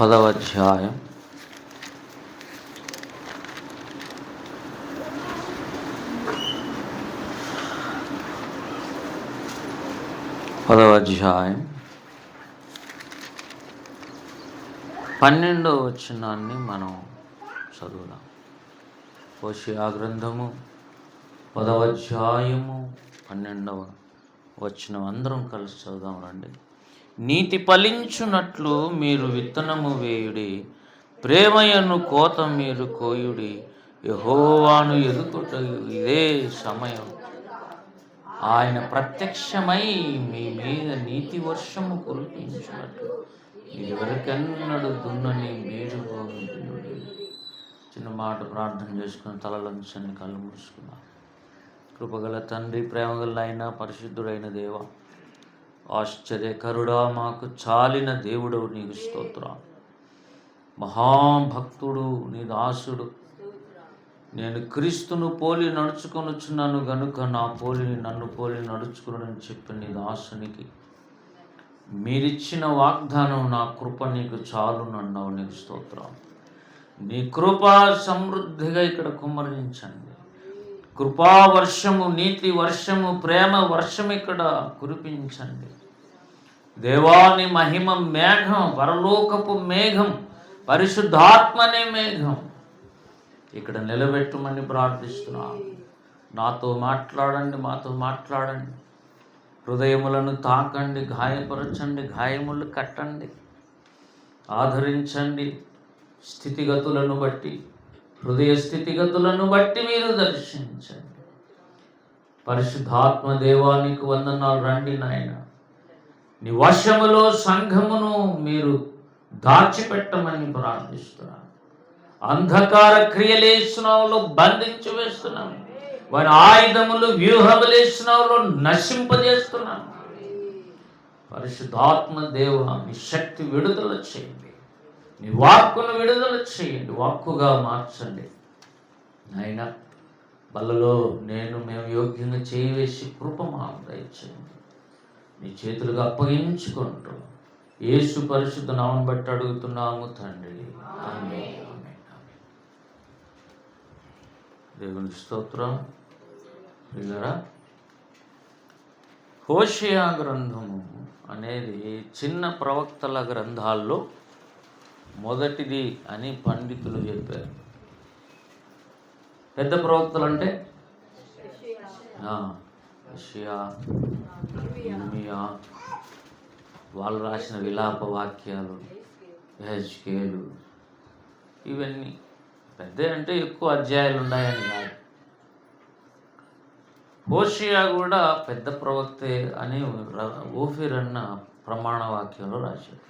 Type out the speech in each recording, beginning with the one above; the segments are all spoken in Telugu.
10వ అధ్యాయం 12వ వచనాన్ని మనం చదువుదాం. హోషేయ గ్రంథము 10వ అధ్యాయము 12వ వచనం అందరం కలిసి చదువుదాం రండి. నీతి ఫలించునట్లు మీరు విత్తనము వేయుడి, ప్రేమయను కోత మీరు కోయుడి, యెహోవాను ఎదుగుట ఇదే సమయం. ఆయన ప్రత్యక్షమై మీ మీద నీతి వర్షము కురిపించినట్లు ఎవరికెన్నడు దున్నని మీరు భూమిడి. చిన్న మాట ప్రార్థన చేసుకుని తలలంచని కళ్ళు మూసుకున్నాం. కృపగల తండ్రి, ప్రేమగల అయిన పరిశుద్ధుడైన దేవ, ఆశ్చర్యకరుడా, మాకు చాలిన దేవుడవు నీకు స్తోత్రం. మహాభక్తుడు నీ దాసుడు, నేను క్రీస్తును పోలి నడుచుకొనుచున్నాను గనుక నా పోలిని నన్ను పోలి నడుచుకుని చెప్పి నీ దాసునికి మీరిచ్చిన వాగ్దానం, నా కృప నీకు చాలునన్నావు. నీకు స్తోత్రం. నీ కృప సమృద్ధిగా ఇక్కడ కుమ్మరించండి. కృపా వర్షము, నీతి వర్షము, ప్రేమ వర్షం ఇక్కడ కురిపించండి. దేవాని మహిమ మేఘం, పరలోకపు మేఘం, పరిశుద్ధాత్మనే మేఘం ఇక్కడ నిలబెట్టమని ప్రార్థిస్తున్నాను. నాతో మాట్లాడండి, మాతో మాట్లాడండి. హృదయములను తాకండి, గాయపరచండి, గాయములు కట్టండి, ఆదరించండి. స్థితిగతులను బట్టి, హృదయ స్థితిగతులను బట్టి మీరు దర్శించండి. పరిశుద్ధాత్మ దేవానికి వందనాలు. రండి నాయన, నీ వశములో సంఘమును మీరు దాచిపెట్టమని ప్రార్థిస్తున్నాను. అంధకార క్రియలేసునావులో బంధించి వేస్తున్నాను. వారి ఆయుధములు, వ్యూహములేసునావులో నశింపజేస్తున్నాను. పరిశుద్ధాత్మ దేవ, నీ శక్తి విడుదల చేయండి, నీ వాక్కును విడుదల చేయండి, వాక్కుగా మార్చండి నాయన. బలలో మేము యోగ్యంగా చేయవేసి కృప మాకు దయచేయండి. నీ చేతులుగా అప్పగించుకుంటూ యేసు పరిశుద్ధ నామమును బట్టి అడుగుతున్నాము తండ్రి, ఆమేన్. దేవుని స్తోత్రం. హోషేయ గ్రంథము అనేది చిన్న ప్రవక్తల గ్రంథాల్లో మొదటిది అని పండితులు చెప్పారు. పెద్ద ప్రవక్తలు అంటే యెషయా, ఇర్మీయా, వాళ్ళు రాసిన విలాప వాక్యాలు, యెహెజ్కేలు, ఇవన్నీ పెద్ద అంటే ఎక్కువ అధ్యాయాలు ఉన్నాయని కాదు. హోషేయ కూడా పెద్ద ప్రవక్తే అని ఓఫీర్ అన్న ప్రమాణ వాక్యంలో రాశాడు.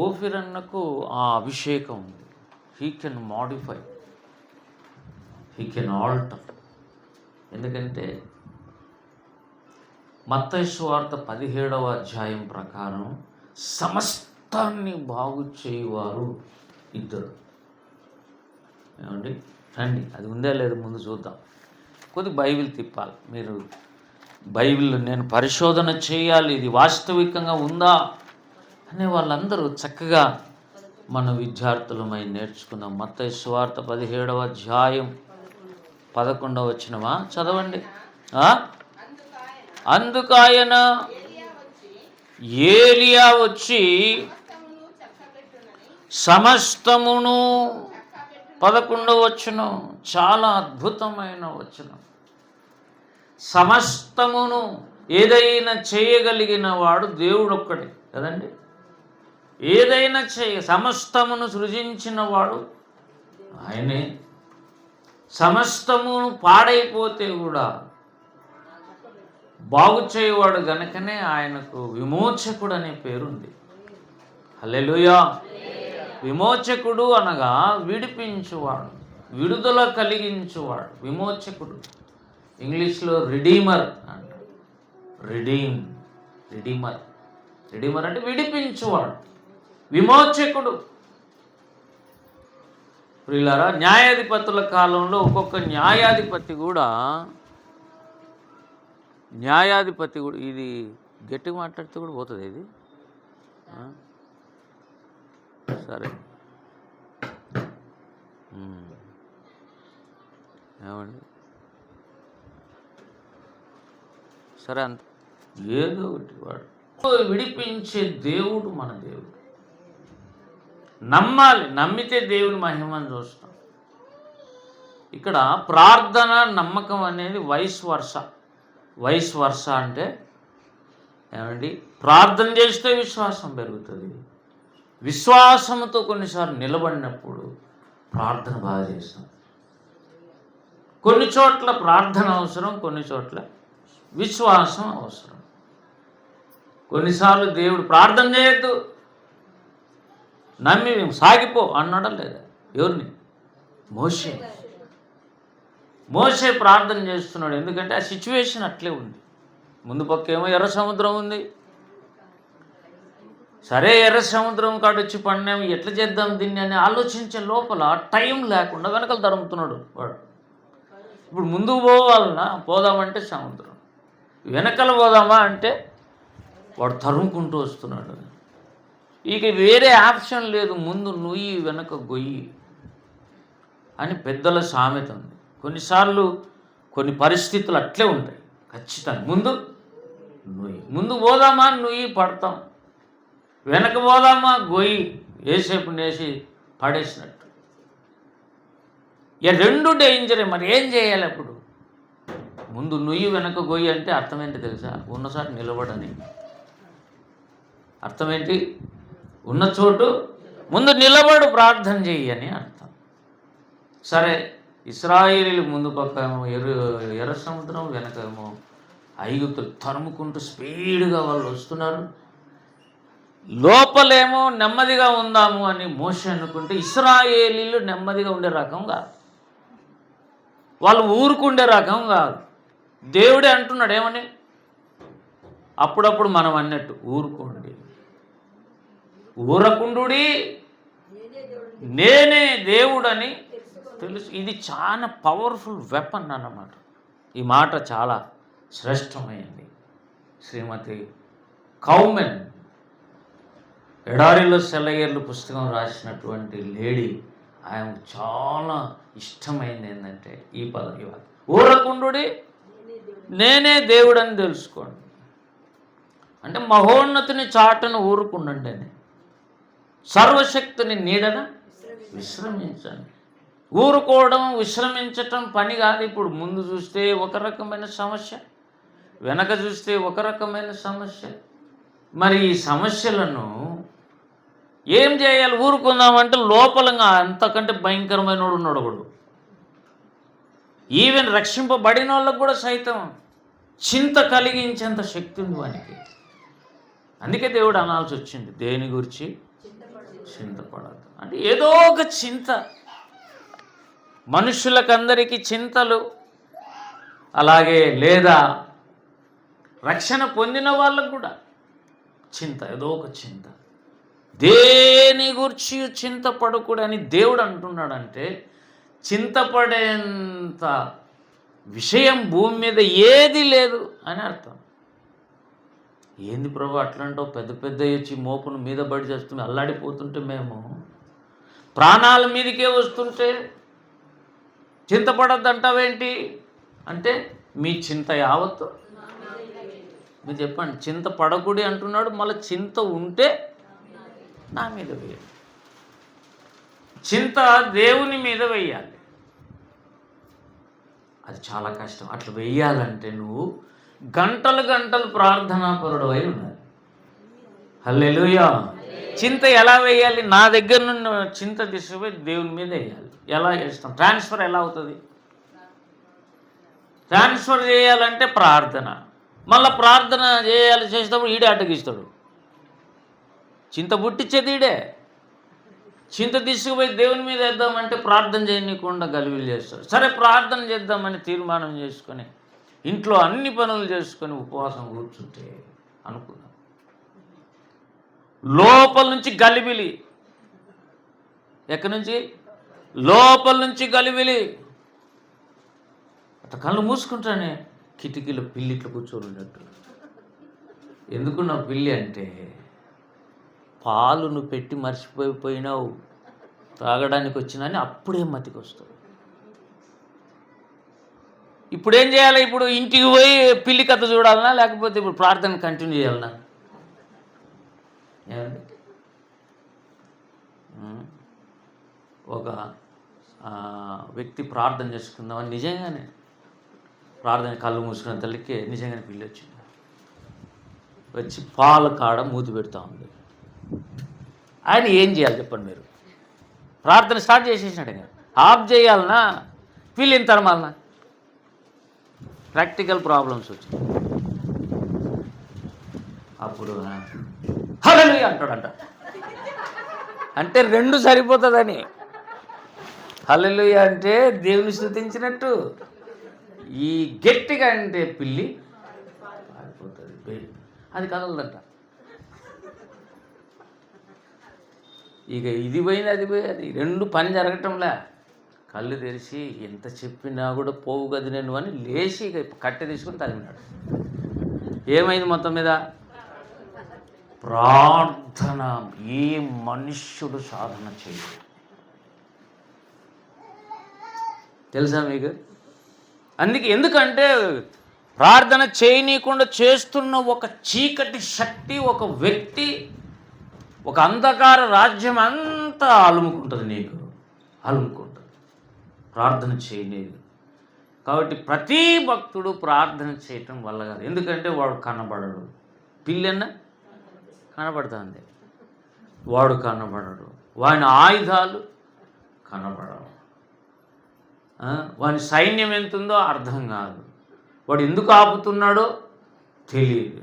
ఓఫీర్ అన్నకు ఆ అభిషేకం ఉంది. He can modify, he can alter. ఎందుకంటే మత్తయి సువార్త 17వ అధ్యాయం ప్రకారం సమస్తాన్ని బాగు చేయువారు ఇద్దరు. ఏమండి రండి, అది ఉందా లేదు ముందు చూద్దాం. కొద్ది బైబిల్ తిప్పాలి. మీరు బైబిల్ నేను పరిశోధన చేయాలి, ఇది వాస్తవికంగా ఉందా అనే వాళ్ళందరూ చక్కగా మన విద్యార్థులమై నేర్చుకుందాం. మత్తయి సువార్త 17వ అధ్యాయం 11వ వచనమా చదవండి. అందుకాయన ఏలియా వచ్చి సమస్తమును 11వ వచనం చాలా అద్భుతమైన వచనం. సమస్తమును, ఏదైనా చేయగలిగిన వాడు దేవుడు ఒక్కడే కదండి. ఏదైనా సమస్తమును సృజించిన వాడు ఆయనే. సమస్తమును పాడైపోతే కూడా బాగు చేయవాడు గనుకనే ఆయనకు విమోచకుడు అనే పేరుంది. హల్లెలూయా. విమోచకుడు అనగా విడిపించువాడు, విడుదల కలిగించువాడు. విమోచకుడు ఇంగ్లీష్లో రిడీమర్ అంటారు. రిడీమర్ అంటే విడిపించువాడు, విమోచకుడు. ప్రియులారా, న్యాయాధిపతుల కాలంలో ఒక్కొక్క న్యాయాధిపతి కూడా ఇది గట్టిగా మాట్లాడితే కూడా పోతుంది. ఇది సరే ఏమండి, సరే అంత ఏదో ఒకటి వాడు విడిపించే దేవుడు మన దేవుడు. నమ్మాలి, నమ్మితే దేవుని మహిమను చూస్తాం. ఇక్కడ ప్రార్థన నమ్మకం అనేది వైస్ వర్ష అంటే ఏమండి, ప్రార్థన చేస్తే విశ్వాసం పెరుగుతుంది. విశ్వాసంతో కొన్నిసార్లు నిలబడినప్పుడు ప్రార్థన బాగా చేస్తాం. కొన్ని చోట్ల ప్రార్థన అవసరం, కొన్ని చోట్ల విశ్వాసం అవసరం. కొన్నిసార్లు దేవుడు ప్రార్థన చేయొద్దు, నమ్మి సాగిపో అన్నాడా లేదా? ఎవరిని? మోషే ప్రార్థన చేస్తున్నాడు. ఎందుకంటే ఆ సిచ్యువేషన్ అట్లే ఉంది. ముందు పక్క ఏమో ఎర్ర సముద్రం ఉంది. సరే, ఎర్ర సముద్రం కాడొచ్చి పడినాము, ఎట్లా చేద్దాం దీన్ని అని ఆలోచించే లోపల టైం లేకుండా వెనకలు తరుముతున్నాడు వాడు. ఇప్పుడు ముందుకు పోవాలన్నా పోదామంటే సముద్రం, వెనకలు పోదామా అంటే వాడు తరుముకుంటూ వస్తున్నాడు. ఇక వేరే ఆప్షన్ లేదు, ముందు నుయ్యి వెనక గొయ్యి అని పెద్దల సామెత ఉంది. కొన్నిసార్లు కొన్ని పరిస్థితులు అట్లే ఉంటాయి. ఖచ్చితంగా ముందు పోదామా నుయ్యి పడతాం, వెనక పోదామా గొయ్యి వేసేపు వేసి పడేసినట్టు. ఇక రెండు డేంజరే. మరి ఏం చేయాలి అప్పుడు? ముందు నుయ్యి వెనక గొయ్యి అంటే అర్థం ఏంటి తెలుసా? ఉన్నసారి నిలబడని అర్థం ఏంటి? ఉన్న చోటు ముందు నిలబడు, ప్రార్థన చెయ్యి అని అర్థం. సరే, ఇశ్రాయేలీలు ముందు పక్క ఏమో ఎర్ర సముద్రం, వెనకేమో ఐగుప్తులు తరుముకుంటూ స్పీడ్గా వాళ్ళు వస్తున్నారు. లోపలేమో నెమ్మదిగా ఉందాము అని మోషే అనుకుంటే ఇశ్రాయేలీలు నెమ్మదిగా ఉండే రకం కాదు, వాళ్ళు ఊరుకుండే రకం కాదు. దేవుడే అంటున్నాడు ఏమని? అప్పుడప్పుడు మనం అన్నట్టు ఊరుకోండి, ఊరకుండుడి, నేనే దేవుడని తెలుసు. ఇది చాలా పవర్ఫుల్ వెపన్ అన్నమాట. ఈ మాట చాలా శ్రేష్టమైంది. శ్రీమతి కౌమెన్ ఎడారిలో సెలయేర్లు పుస్తకం రాసినటువంటి లేడీ, ఆయనకు చాలా ఇష్టమైంది ఏంటంటే ఈ పదం, ఇవాళ ఊరకుండుడి, నేనే దేవుడని తెలుసుకోండి. అంటే మహోన్నతుని చాటును ఊరుకుండండి అని, సర్వశక్తుని నీడన విశ్రమించండి. ఊరుకోవడం, విశ్రమించటం పని కాదు. ఇప్పుడు ముందు చూస్తే ఒక రకమైన సమస్య, వెనక చూస్తే ఒక రకమైన సమస్య. మరి ఈ సమస్యలను ఏం చేయాలి? ఊరుకుందామంటే లోపలంగా అంతకంటే భయంకరమైన వాడు ఉన్నాడు ఒకడు. ఈవెన్ రక్షింపబడిన వాళ్ళకు కూడా సైతం చింత కలిగించేంత శక్తి ఉంది వానికి. అందుకే దేవుడు అనాల్సి వచ్చింది, దేని గురించి చింతపడద్దు అంటే ఏదో ఒక చింత. మనుషులకందరికీ చింతలు, అలాగే లేదా రక్షణ పొందిన వాళ్ళకు కూడా చింత, ఏదో ఒక చింత. దేని గురించి చింతపడకూడని దేవుడు అంటున్నాడంటే చింతపడేంత విషయం భూమి మీద ఏది లేదు అని అర్థం. ఏంది ప్రభు అట్లాంటావు? పెద్ద పెద్ద వచ్చి మోపును మీద బడి చేస్తుంది, అల్లాడిపోతుంటే మేము ప్రాణాల మీదకే వస్తుంటే చింతపడద్దంటావేంటి అంటే మీ చింత యావత్తు మీరు చెప్పండి. చింత పడకూడి అంటున్నాడు, మళ్ళీ చింత ఉంటే నా మీద వేయాలి. చింత దేవుని మీద వేయాలి, అది చాలా కష్టం. అట్లా వేయాలంటే నువ్వు గంటలు గంటలు ప్రార్థనాపరుడు అయి ఉండాలి. హల్లెలూయా. చింత ఎలా వేయాలి? నా దగ్గర నుండి చింత తీసుకుపోయి దేవుని మీద వేయాలి. ఎలా చేస్తాం? ట్రాన్స్ఫర్ ఎలా అవుతుంది? ట్రాన్స్ఫర్ చేయాలంటే ప్రార్థన, మళ్ళీ ప్రార్థన చేసేటప్పుడు ఈడే అడ్డగిస్తాడు. చింత పుట్టించేది ఈడే. చింత తీసుకుపోయి దేవుని మీద వేద్దామంటే ప్రార్థన చేయనీయకుండా గలిబిలు చేస్తాడు. సరే, ప్రార్థన చేద్దామని తీర్మానం చేసుకొని ఇంట్లో అన్ని పనులు చేసుకొని ఉపవాసం కూర్చుంటే అనుకున్నాం, లోపల నుంచి గలిబిలి. ఎక్కడి నుంచి? లోపల నుంచి గలిబిలి. అట్లా కళ్ళు మూసుకుంటానే కిటికీలో పిల్లి ఇట్లా కూర్చొని ఉన్నట్టు. ఎందుకు నా పిల్లి అంటే పాలు నువ్వు పెట్టి మర్చిపోయిపోయినావు, తాగడానికి వచ్చినని అప్పుడే మతికి వస్తుంది. ఇప్పుడు ఏం చేయాలి? ఇప్పుడు ఇంటికి పోయి పిల్లి కథ చూడాలనా, లేకపోతే ఇప్పుడు ప్రార్థన కంటిన్యూ చేయాలనా? ఏమండి? ఒక వ్యక్తి ప్రార్థన చేసుకుందామని నిజంగానే ప్రార్థన కళ్ళు మూసుకున్న తల్లికి నిజంగానే పిల్లి వచ్చింది. వచ్చి పాల కాడ మూతి పెడతా ఉంది. ఆయన ఏం చేయాలి చెప్పండి మీరు? ప్రార్థన స్టార్ట్ చేసేసినాడు కదా, ఆఫ్ చేయాలనా పిల్లిని తరమాలనా? ప్రాక్టికల్ ప్రాబ్లమ్స్ వచ్చాయి. అప్పుడు హల్లెలూయా అంటాడంట. అంటే రెండు సరిపోతుందని. హల్లెలూయా అంటే దేవుని స్తుతించినట్టు, ఈ గట్టిగా అంటే పిల్లి పారిపోతుంది, అది కదలదంట. ఇక ఇది పోయింది అది పోయి అది రెండు పని జరగటంలే. కళ్ళు తెరిచి ఎంత చెప్పినా కూడా పోవు గది నేను అని లేచి ఇక కట్టె తీసుకుని తగినాడు. ఏమైంది మొత్తం మీద? ప్రార్థన ఏ మనుష్యుడు సాధన చేయడు. తెలుసా మీకు? ఎందుకంటే ప్రార్థన చేయనీయకుండా చేస్తున్న ఒక చీకటి శక్తి, ఒక వ్యక్తి, ఒక అంధకార రాజ్యం అంతా అలుముకుంటుంది, నీకు అలుముకుంటుంది, ప్రార్థన చేయలేదు. కాబట్టి ప్రతి భక్తుడు ప్రార్థన చేయటం వల్ల కాదు. ఎందుకంటే వాడు కనబడడు. పిల్లన్న కనబడుతుంది, వాడు కనబడడు. వాని ఆయుధాలు కనబడవు. వాని సైన్యం ఎంతుందో అర్థం కాదు. వాడు ఎందుకు ఆపుతున్నాడో తెలియదు.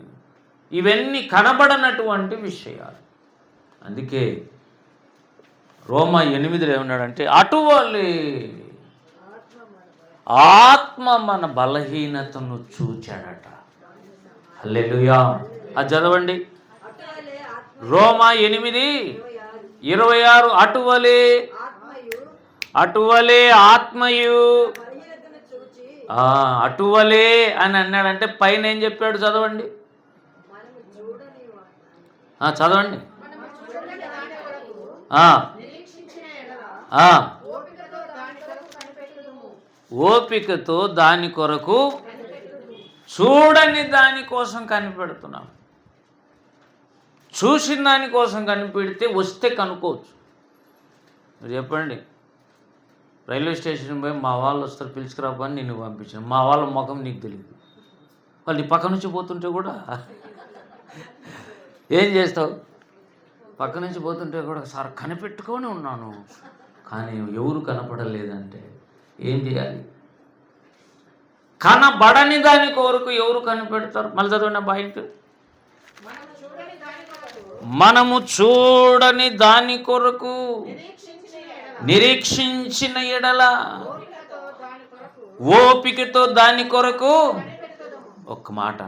ఇవన్నీ కనబడనటువంటి విషయాలు. అందుకే రోమా 8 ఏమన్నాడంటే, అటువలే ఆత్మ మన బలహీనతను చూచాడట. హల్లెలూయా. అది చదవండి, రోమా 8:26. అటువలే ఆత్మయు, అటువలే అని అన్నాడంటే పైన ఏం చెప్పాడు? చదవండి, చదవండి. ఓపికతో దాని కొరకు, చూడని దానికోసం కనిపెడుతున్నాం. చూసిన దానికోసం కనిపెడితే వస్తే కనుక్కోవచ్చు. మీరు చెప్పండి, రైల్వే స్టేషన్ పోయి మా వాళ్ళు వస్తారు పిలుచుకురాపని నిన్ను పంపించాను, మా వాళ్ళ ముఖం నీకు తెలియదు, వాళ్ళు ఈ పక్క నుంచి పోతుంటే కూడా ఏం చేస్తావు? పక్క నుంచి పోతుంటే కూడా సార్ కనిపెట్టుకొని ఉన్నాను, కానీ ఎవరు కనపడలేదంటే ఏం చేయాలి? కనబడని దాని కొరకు ఎవరు కనిపెడతారు? మళ్ళీ చదవండి పాయింట్. మనము చూడని దాని కొరకు నిరీక్షించిన ఎడల ఓపికతో దాని కొరకు. ఒక్క మాట,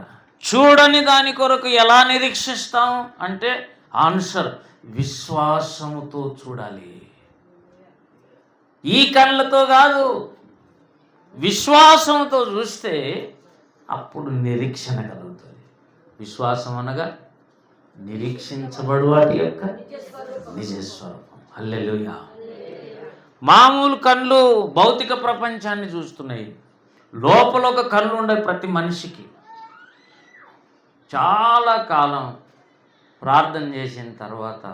చూడని దాని కొరకు ఎలా నిరీక్షిస్తాం అంటే ఆన్సర్ విశ్వాసముతో చూడాలి. ఈ కళ్ళతో కాదు, విశ్వాసంతో చూస్తే అప్పుడు నిరీక్షణ కలుగుతుంది. విశ్వాసం అనగా నిరీక్షించబడు వాటి యొక్క నిజస్వరూపం. హల్లెలూయా. మామూలు కళ్ళు భౌతిక ప్రపంచాన్ని చూస్తున్నాయి, లోపల ఒక కళ్ళు ఉండే ప్రతి మనిషికి. చాలా కాలం ప్రార్థన చేసిన తర్వాత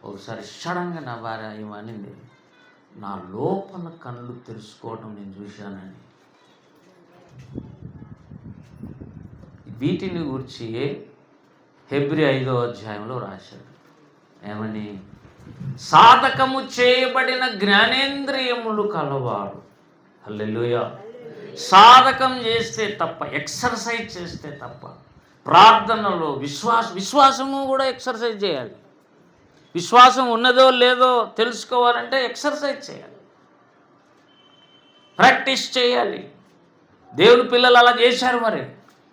ఒకసారి సడన్గా నా భార్య ఏమనింది, నా లోపల కళ్ళు తెరుచుకోవడం నేను చూశానని. వీటిని గురించి హెబ్రీ 5వ అధ్యాయంలో రాశాడు. ఏమని? సాధకము చేయబడిన జ్ఞానేంద్రియములు కలవాడు. హల్లెలూయా. సాధకం చేస్తే తప్ప, ఎక్సర్సైజ్ చేస్తే తప్ప, ప్రార్థనలో విశ్వాసము కూడా ఎక్సర్సైజ్ చేయాలి. విశ్వాసం ఉన్నదో లేదో తెలుసుకోవాలంటే ఎక్సర్సైజ్ చేయాలి, ప్రాక్టీస్ చేయాలి. దేవుని పిల్లలు అలా చేశారు. మరి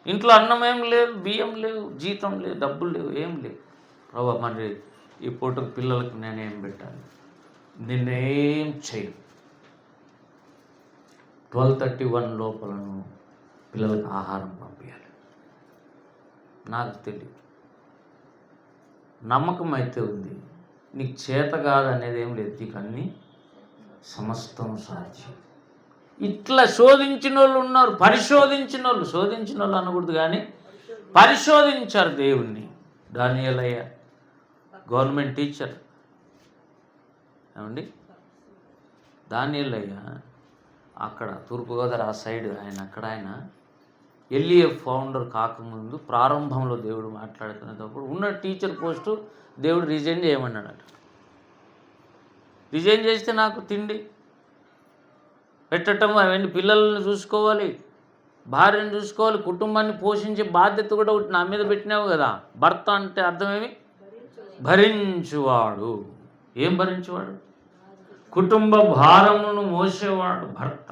ఇంట్లో అన్నం ఏం లేదు, బియ్యం లేవు, జీతం లేదు, డబ్బులు లేవు, ఏం లేవు. ప్రభా మరి ఈ పూటకు పిల్లలకు నేనేం పెట్టాలి? నిన్నేం చేయను. 12:31 లోపలను పిల్లలకు ఆహారం పంపించాలి. నాకు తెలియదు. నమ్మకం అయితే ఉంది. నీకు చేత కాదు అనేది ఏం లేదు. నీకు అన్నీ సమస్తం సాధ్యం. ఇట్లా శోధించిన వాళ్ళు ఉన్నారు. శోధించిన వాళ్ళు అనకూడదు కానీ పరిశోధించారు దేవుణ్ణి. దానియేలయ్య గవర్నమెంట్ టీచర్ ఏమండి, దానియేలయ్య అక్కడ తూర్పుగోదావరి ఆ సైడ్ ఆయన ఎల్ఈఎఫ్ ఫౌండర్ కాకముందు ప్రారంభంలో దేవుడు మాట్లాడుతున్నప్పుడు ఉన్న టీచర్ పోస్టు దేవుడు రిజైన్ చేయమన్నాడట. రిజైన్ చేస్తే నాకు తిండి పెట్టడం, అవన్నీ పిల్లల్ని చూసుకోవాలి, భార్యను చూసుకోవాలి, కుటుంబాన్ని పోషించే బాధ్యత కూడా ఒకటి నా మీద పెట్టినావు కదా. భర్త అంటే అర్థమేమి? భరించువాడు. ఏం భరించేవాడు? కుటుంబ భారమును మోసేవాడు భర్త.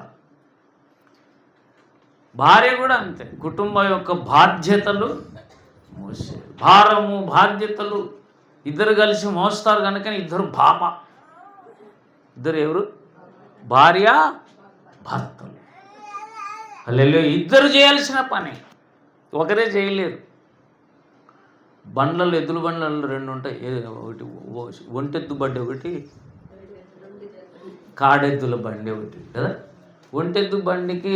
భార్య కూడా అంతే, కుటుంబం యొక్క బాధ్యతలు మోసే భారము బాధ్యతలు ఇద్దరు కలిసి మోస్తారు. కనుక ఇద్దరు ఇద్దరు ఎవరు? భార్య భర్తలు. హల్లెలూయా. ఇద్దరు చేయాల్సిన పని, ఒకరే చేయలేరు. బండ్లలో ఎద్దుల బండ్లలో రెండు ఉంటాయి. ఒకటి ఒంటెద్దు బండి, ఒకటి కాడెద్దుల బండి ఒకటి కదా. ఒంటెద్దు బండికి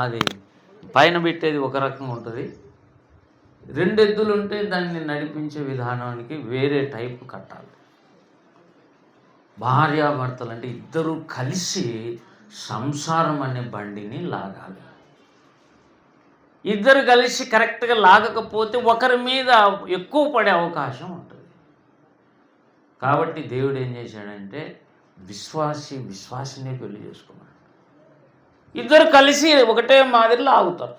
అది పైన పెట్టేది ఒక రకంగా ఉంటుంది. రెండు ఎద్దులు ఉంటే దాన్ని నడిపించే విధానానికి వేరే టైపు కట్టాలి. భార్యాభర్తలు అంటే ఇద్దరు కలిసి సంసారం అనే బండిని లాగాలి. ఇద్దరు కలిసి కరెక్ట్గా లాగకపోతే ఒకరి మీద ఎక్కువ పడే అవకాశం ఉంటుంది. కాబట్టి దేవుడు ఏం చేశాడంటే విశ్వాసినే పెళ్లి చేసుకున్నాడు. ఇద్దరు కలిసి ఒకటే మాదిరిలో ఆగుతారు.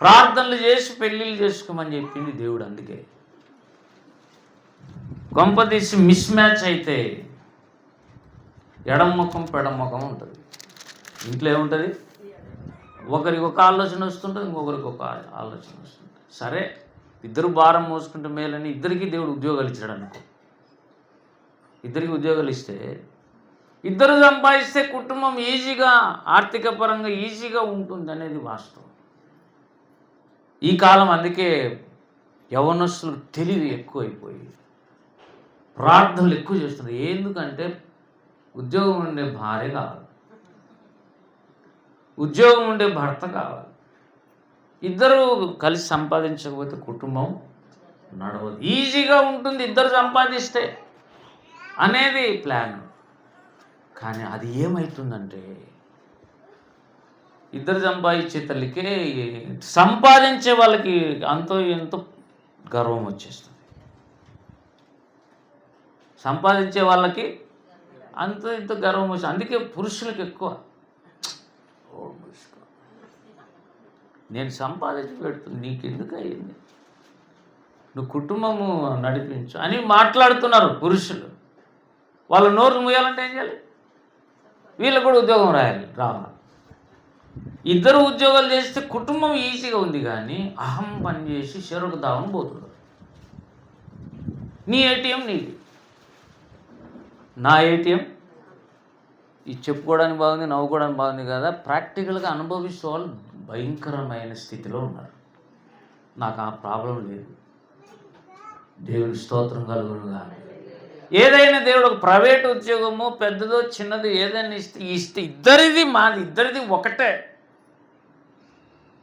ప్రార్థనలు చేసి పెళ్ళిళ్ళు చేసుకోమని చెప్పింది దేవుడు. అందుకే కొంపదీసి మిస్ మ్యాచ్ అయితే ఎడమ్మకం పెడమ్మకం ఉంటుంది. ఇంట్లో ఏముంటుంది? ఒకరికి ఒక ఆలోచన వస్తుంటుంది, ఇంకొకరికి ఒక ఆలోచన వస్తుంది. సరే, ఇద్దరు భారం మోసుకుంటే మేలని ఇద్దరికి దేవుడు ఉద్యోగాలు ఇచ్చాడు అనుకో. ఇద్దరికి ఉద్యోగాలు ఇస్తే ఇద్దరు సంపాదిస్తే కుటుంబం ఈజీగా ఆర్థిక పరంగా ఈజీగా ఉంటుంది అనేది వాస్తవం. ఈ కాలం అందుకే యవ్వనస్తులు తెలివి ఎక్కువైపోయి ప్రార్థనలు ఎక్కువ చేస్తున్నారు. ఎందుకంటే ఉద్యోగం ఉండే భార్య కావాలి, ఉద్యోగం ఉండే భర్త కావాలి. ఇద్దరు కలిసి సంపాదించకపోతే కుటుంబం నడవదు. ఈజీగా ఉంటుంది ఇద్దరు సంపాదిస్తే అనేది ప్లాన్. కానీ అది ఏమవుతుందంటే ఇద్దరు సంపాదించే తల్లికే సంపాదించే వాళ్ళకి అంతో ఎంతో గర్వం వచ్చేస్తుంది. సంపాదించే వాళ్ళకి అంతో ఎంతో గర్వం వచ్చేస్తుంది. అందుకే పురుషులకు ఎక్కువ నేను సంపాదించి పెడుతుంది, నీకెందుకు అయ్యింది, నువ్వు కుటుంబము నడిపించు అని మాట్లాడుతున్నారు పురుషులు. వాళ్ళ నోరు మూయాలంటే ఏం చేయాలి? వీళ్ళకు కూడా ఉద్యోగం రావాలి. ఇద్దరు ఉద్యోగాలు చేస్తే కుటుంబం ఈజీగా ఉంది. కానీ అహం పనిచేసి చెరకు దావని పోతున్నారు. నీ ఏటీఎం నీది, నా ఏటీఎం. ఇది చెప్పుకోవడానికి బాగుంది, నవ్వుకోవడానికి బాగుంది కదా. ప్రాక్టికల్గా అనుభవిస్తూ వాళ్ళు భయంకరమైన స్థితిలో ఉన్నారు. నాకు ఆ ప్రాబ్లం లేదు. దేవుని స్తోత్రం కలుగునుగా. ఏదైనా దేవుడు ఒక ప్రైవేట్ ఉద్యోగము పెద్దదో చిన్నదో ఏదైనా ఇస్తే ఇద్దరిది ఒకటే.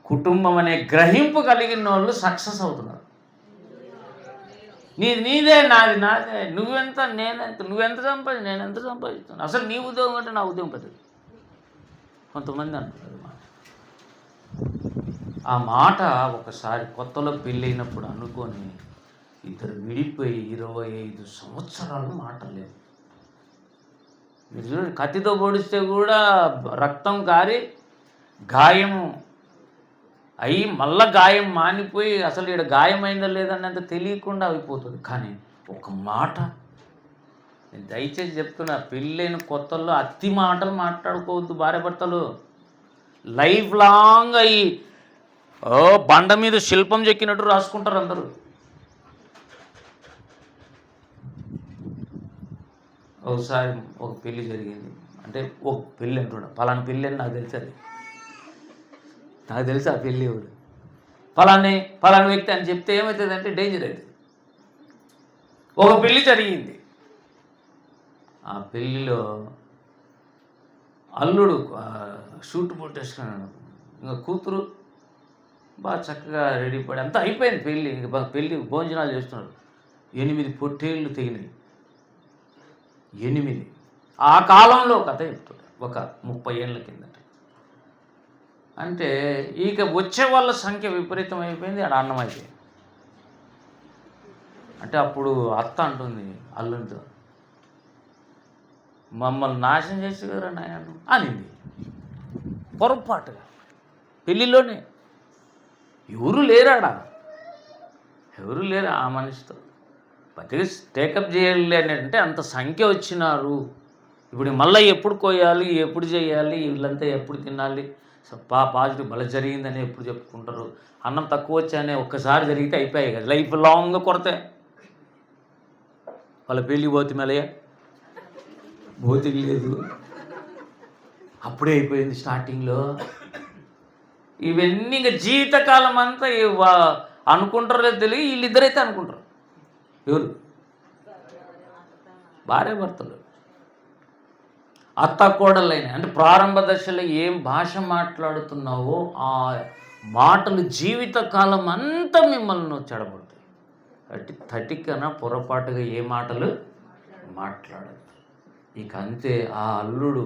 కుటుంబం అనే గ్రహింపు కలిగిన వాళ్ళు సక్సెస్ అవుతున్నారు. నీదే నాదే, నువ్వెంత నేనెంత, నువ్వెంత సంపాదించు నేనెంత సంపాదిస్తాను, అసలు నీ ఉద్యోగం అంటే నా ఉద్యోగం పెద్దది. కొంతమంది అంటారు ఆ మాట. ఒకసారి కొత్తలో పెళ్ళైనప్పుడు అనుకొని ఇద్దరు విడిపోయి 25 సంవత్సరాలు మాటలేదు. మీరు చూడండి, కత్తితో పొడిస్తే కూడా రక్తం కారి గాయము అయ్యి మళ్ళా గాయం మానిపోయి అసలు ఇక్కడ గాయమైందా లేదన్నంత తెలియకుండా అయిపోతుంది. కానీ ఒక మాట, నేను దయచేసి చెప్తున్నా, పెళ్ళైన కొత్తల్లో అతి మాటలు మాట్లాడుకోవద్దు భార్యాభర్తలు. లైఫ్ లాంగ్ అయ్యి బండ మీద శిల్పం చెక్కినట్టు రాసుకుంటారు అందరూ. ఒకసారి ఒక పెళ్ళి జరిగింది. అంటే ఒక పెళ్ళి అంటున్నా, పలానా పెళ్ళి అని నాకు తెలుసు. అది నాకు తెలుసు ఆ పెళ్ళి ఎవరు. ఫలాని వ్యక్తి అని చెప్తే ఏమవుతుందంటే డేంజర్ అవుతుంది. ఒక పెళ్ళి జరిగింది. ఆ పెళ్ళిలో అల్లుడు షూట్ పుట్టేసుకున్నాడు, ఇంకా కూతురు బాగా చక్కగా రెడీ పడి అంతా అయిపోయింది పెళ్ళి. ఇంకా పెళ్ళి భోజనాలు చేస్తున్నారు. 8 పొట్టేళ్ళు తెగినాయి. 8. ఆ కాలంలో కథ చెప్తాడు, ఒక 30 ఏళ్ళ కిందట. అంటే ఇక వచ్చే వాళ్ళ సంఖ్య విపరీతం అయిపోయింది, ఆడ అన్నం అయిపోయింది. అంటే అప్పుడు అత్త అంటుంది అల్లునితో, మమ్మల్ని నాశనం చేసి కదరా నాయన అనింది పొరపాటుగా. పెళ్ళిలోనే ఎవరు లేరాడా, ఎవరు లేరు ఆ మనిషితో. బతికి టేకప్ చేయాలి అని అంటే అంత సంఖ్య వచ్చినారు. ఇప్పుడు మళ్ళీ ఎప్పుడు కోయాలి, ఎప్పుడు చేయాలి, వీళ్ళంతా ఎప్పుడు తినాలి, పాజిటివ్ భలే జరిగిందని ఎప్పుడు చెప్పుకుంటారు. అన్నం తక్కువ వచ్చానే ఒక్కసారి జరిగితే అయిపోయాయి కదా, లైఫ్ లాంగ్ కొరతే. వాళ్ళ పెళ్ళి పోతే మెలయ పోతికి లేదు, అప్పుడే అయిపోయింది స్టార్టింగ్లో. ఇవన్నీ ఇంకా జీవితకాలం అంతా అనుకుంటారో లేదు తెలియదు. వీళ్ళిద్దరైతే అనుకుంటారు. ఎవరు? భార్య భర్తలు, అత్త కోడలైన. అంటే ప్రారంభ దశలో ఏం భాష మాట్లాడుతున్నావో ఆ మాటలు జీవితకాలం అంతా మిమ్మల్ని చెడబడతాయి. అంటే 30 కన్నా పొరపాటుగా ఏ మాటలు మాట్లాడదు. ఇక అంతే. ఆ అల్లుడు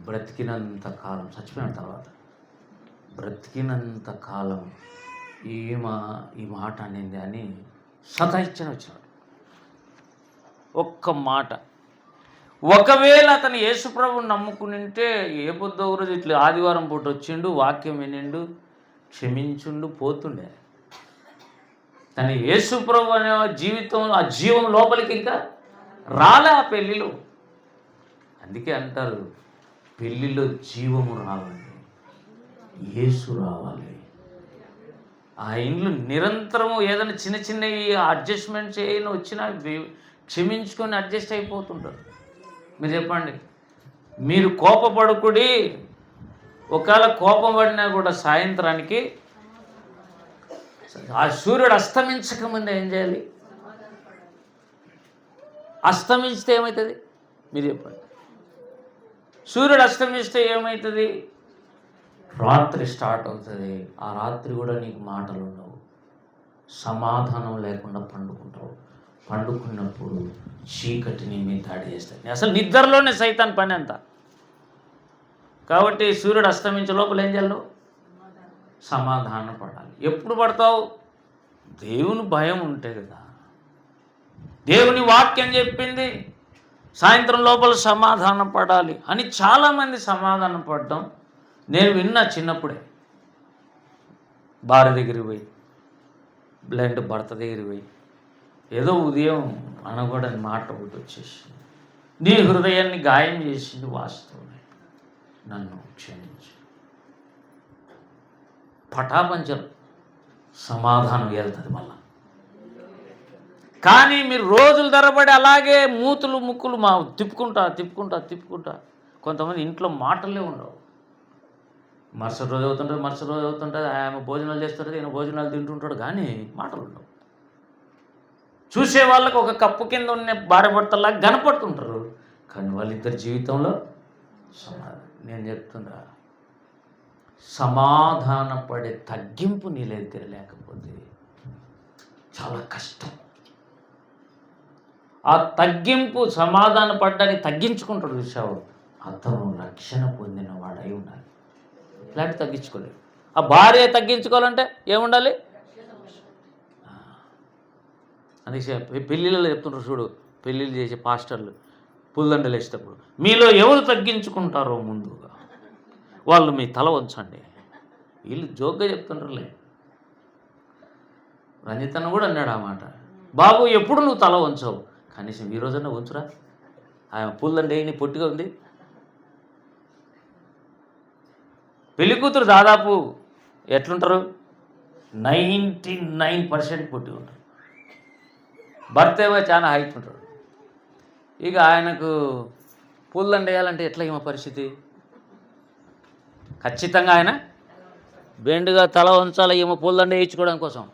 బ్రతికినంత కాలం, చచ్చిపోయిన తర్వాత బ్రతికినంత కాలం ఈ మాట అనింది అని సతాయిచ్చని వచ్చినాడు. ఒక్క మాట. ఒకవేళ అతను యేసుప్రభుని నమ్ముకునింటే ఏ పొద్దు రోజు ఇట్లా ఆదివారం పూట వచ్చిండు, వాక్యం వినిండు, క్షమించుండు, పోతుండే. కానీ యేసుప్రభు అనే జీవితం, ఆ జీవం లోపలికి ఇంకా రాలే ఆ పెళ్ళిలో. అందుకే అంటారు పెళ్ళిలో జీవము రావాలి, యేసు రావాలి. ఆ ఇండ్లు నిరంతరము ఏదైనా చిన్న చిన్నవి అడ్జస్ట్మెంట్ చేయని వచ్చినా క్షమించుకొని అడ్జస్ట్ అయిపోతుంటారు. మీరు చెప్పండి, మీరు కోపపడుకుడి. ఒకవేళ కోపం పడినా కూడా సాయంత్రానికి ఆ సూర్యుడు అస్తమించకముందే ఏం చేయాలి? అస్తమించితే ఏమవుతుంది? మీరు చెప్పండి. సూర్యుడు అస్తమిస్తే ఏమవుతుంది? రాత్రి స్టార్ట్ అవుతుంది. ఆ రాత్రి కూడా నీకు మాటలు ఉండవు, సమాధానం లేకుండా పండుకుంటావు. పండుకున్నప్పుడు చీకటిని మీద దాడి చేస్తాయి. అసలు నిద్రలోనే సైతాన్ పని అంతా. కాబట్టి సూర్యుడు అస్తమించే లోపల ఏం చేయాలి? సమాధానం పడాలి. ఎప్పుడు పడతావు? దేవుని భయం ఉంటే కదా. దేవుని వాక్యం చెప్పింది సాయంత్రం లోపల సమాధానం పడాలి అని. చాలామంది సమాధానం పడడం నేను విన్నా చిన్నప్పుడే. భార్య దగ్గరికి పోయి, లేదంటే భర్త దగ్గరికి పోయి ఏదో ఉదయం అనకూడని మాట ఒకటి వచ్చేసింది, నీ హృదయాన్ని గాయం చేసింది వాస్తవమే, నన్ను క్షమించు. పటాపంచలు సమాధానం వెళ్తుంది మళ్ళా. కానీ మీరు రోజుల తరబడి అలాగే మూతులు ముక్కులు తిప్పుకుంటా. కొంతమంది ఇంట్లో మాటలే ఉండవు. మరుసటి రోజు అవుతుంటుంది, ఆమె భోజనాలు చేస్తుంటుంది, ఈయన భోజనాలు తింటుంటాడు, కానీ మాటలు ఉండవు. చూసే వాళ్ళకు ఒక కప్పు కింద ఉన్న భార్య భర్తలాగా కనపడుతుంటారు, కానీ వాళ్ళిద్దరి జీవితంలో నేను చెప్తున్నా, సమాధాన పడే తగ్గింపు నీ దగ్గర లేకపోతే చాలా కష్టం. ఆ తగ్గింపు, సమాధాన పడ్డానికి తగ్గించుకుంటాడు చూసావు, అతను రక్షణ పొందిన వాడై ఉండాలి. ఇలాంటి తగ్గించుకోలేదు. ఆ భార్య తగ్గించుకోవాలంటే ఏముండాలి? అందుకే పెళ్ళిళ్ళలో చెప్తుంటారు చూడు, పెళ్ళిళ్ళు చేసే పాస్టర్లు పుల్లండలు వేసేటప్పుడు, మీలో ఎవరు తగ్గించుకుంటారో ముందుగా వాళ్ళు మీ తల వంచండి. వీళ్ళు జోక్గా చెప్తుంటారులే. రంజితన్న కూడా అన్నాడు ఆ మాట. బాబు ఎప్పుడు నువ్వు తల వంచవు, కనీసం ఈ రోజన్నా వంచురా. ఆయన పుల్లండి నీ పొట్టిగా ఉంది. పెళ్లి కూతురు దాదాపు ఎట్లుంటారు? 99% పొట్టి ఉంటారు. భర్త ఏమో చాలా హైట్ ఉంటాడు. ఇక ఆయనకు పుల్లండి వేయాలంటే ఎట్లా ఏమో పరిస్థితి? ఖచ్చితంగా ఆయన బెండుగా తల వంచాలి ఏమో పూలదండ వేయించుకోవడం కోసం.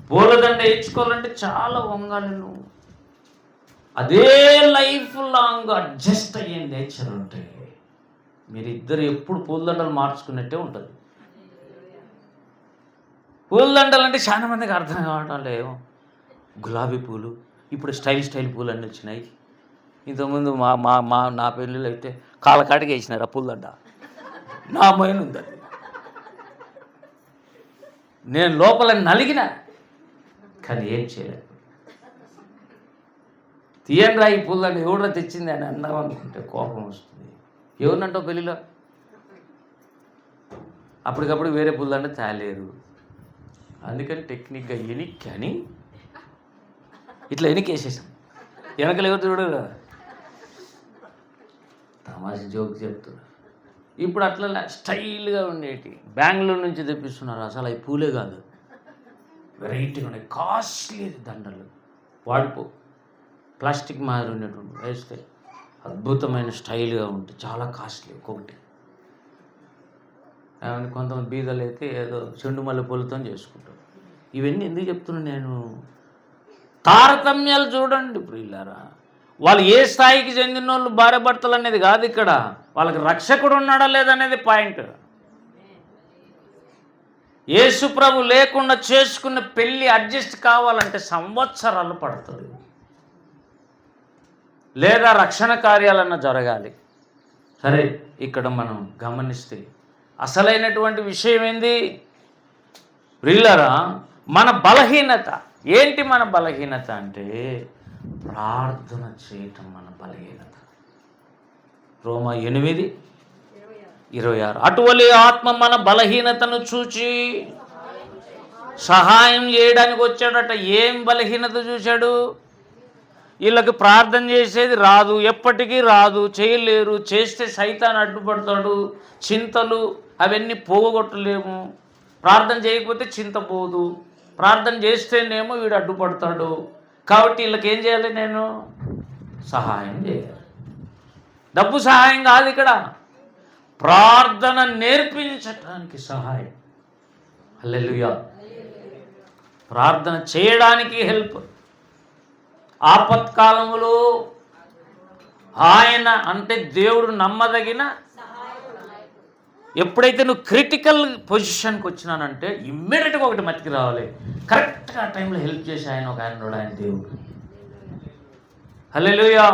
పూలదండ వేయించుకోవాలంటే చాలా వంగాలి నువ్వు. అదే లైఫ్ లాంగ్ అడ్జస్ట్ అయ్యే నేచర్ ఉంటే మీరిద్దరు ఎప్పుడు పూలదండలు మార్చుకున్నట్టే ఉంటుంది. పూలదండలు అంటే చాలా మందికి అర్థం కావటం లేవు. గులాబీ పూలు ఇప్పుడు స్టైల్ పూలు అన్నీ వచ్చినాయి. ఇంతకుముందు నా పెళ్ళిళ్ళు అయితే కాళ్ళకాటికి వేసినారు ఆ పూలదండ. నా మైండ్ ఉంది అది. నేను లోపల నలిగిన, కానీ ఏం చేయలేదు. తీయండి రా ఈ పూలదండ, ఎవడో తెచ్చింది అని అన్నాం అనుకుంటే కోపం వస్తుంది. ఎవరినంటావు పెళ్ళిలో? అప్పటికప్పుడు వేరే పూలదండ తేలేరు. అందుకని టెక్నిక్గా ఎనిక్కి అని ఇట్లా ఎనికేసేసాం. వెనకలు ఎవరు చూడరు. తమాషా జోక్ చెప్తున్నారు. ఇప్పుడు అట్లా స్టైల్గా ఉండేటి బెంగళూరు నుంచి తెప్పిస్తున్నారు. అసలు అవి పూలే కాదు, వెరైటీగా ఉన్నాయి, కాస్ట్లీ దండలు. వాడిపో ప్లాస్టిక్ మాదిరి ఉండేటువంటి వేస్తే అద్భుతమైన స్టైల్గా ఉంటుంది, చాలా కాస్ట్లీ ఒక్కొక్కటి. కొంతమంది బీదలు అయితే ఏదో చెండు మల్లె పూలతో చేసుకుంటారు. ఇవన్నీ ఎందుకు చెప్తున్నాను నేను? తారతమ్యాలు చూడండి ప్రియులారా. వాళ్ళు ఏ స్థాయికి చెందిన వాళ్ళు భార్య భర్తలు అనేది కాదు ఇక్కడ, వాళ్ళకి రక్షకుడు ఉన్నాడా లేదనేది పాయింట్. యేసు ప్రభు లేకుండా చేసుకున్న పెళ్ళి అడ్జస్ట్ కావాలంటే సంవత్సరాలు పడుతుంది, లేదా రక్షణ కార్యాలన్నా జరగాలి. సరే, ఇక్కడ మనం గమనిస్తే అసలైనటువంటి విషయం ఏంది ప్రియులారా? మన బలహీనత ఏంటి? మన బలహీనత అంటే ప్రార్థన చేయటం మన బలహీనత. రోమా 8:26. అటువలే ఆత్మ మన బలహీనతను చూచి సహాయం చేయడానికి వచ్చాడట. ఏం బలహీనత చూశాడు? వీళ్ళకి ప్రార్థన చేసేది రాదు, ఎప్పటికీ రాదు, చేయలేరు, చేస్తే సైతాన్ అడ్డుపడతాడు, చింతలు అవన్నీ పోగొట్టలేము. ప్రార్థన చేయకపోతే చింత పోదు, ప్రార్థన చేస్తేనేమో వీడు అడ్డుపడతాడు. కాబట్టి వీళ్ళకి ఏం చేయాలి? నేను సహాయం చేయాలి. డబ్బు సహాయం కాదు ఇక్కడ, ప్రార్థన నేర్పించటానికి సహాయం. హల్లెలూయా. ప్రార్థన చేయడానికి హెల్ప్. ఆపత్కాలములో ఆయన అంటే దేవుడు నమ్మదగిన. ఎప్పుడైతే నువ్వు క్రిటికల్ పొజిషన్కి వచ్చినానంటే ఇమ్మీడియట్గా ఒకటి మతికి రావాలి, కరెక్ట్గా ఆ టైంలో హెల్ప్ చేసి ఆయన ఒక ఆయన దేవుడు. హల్లెలూయా.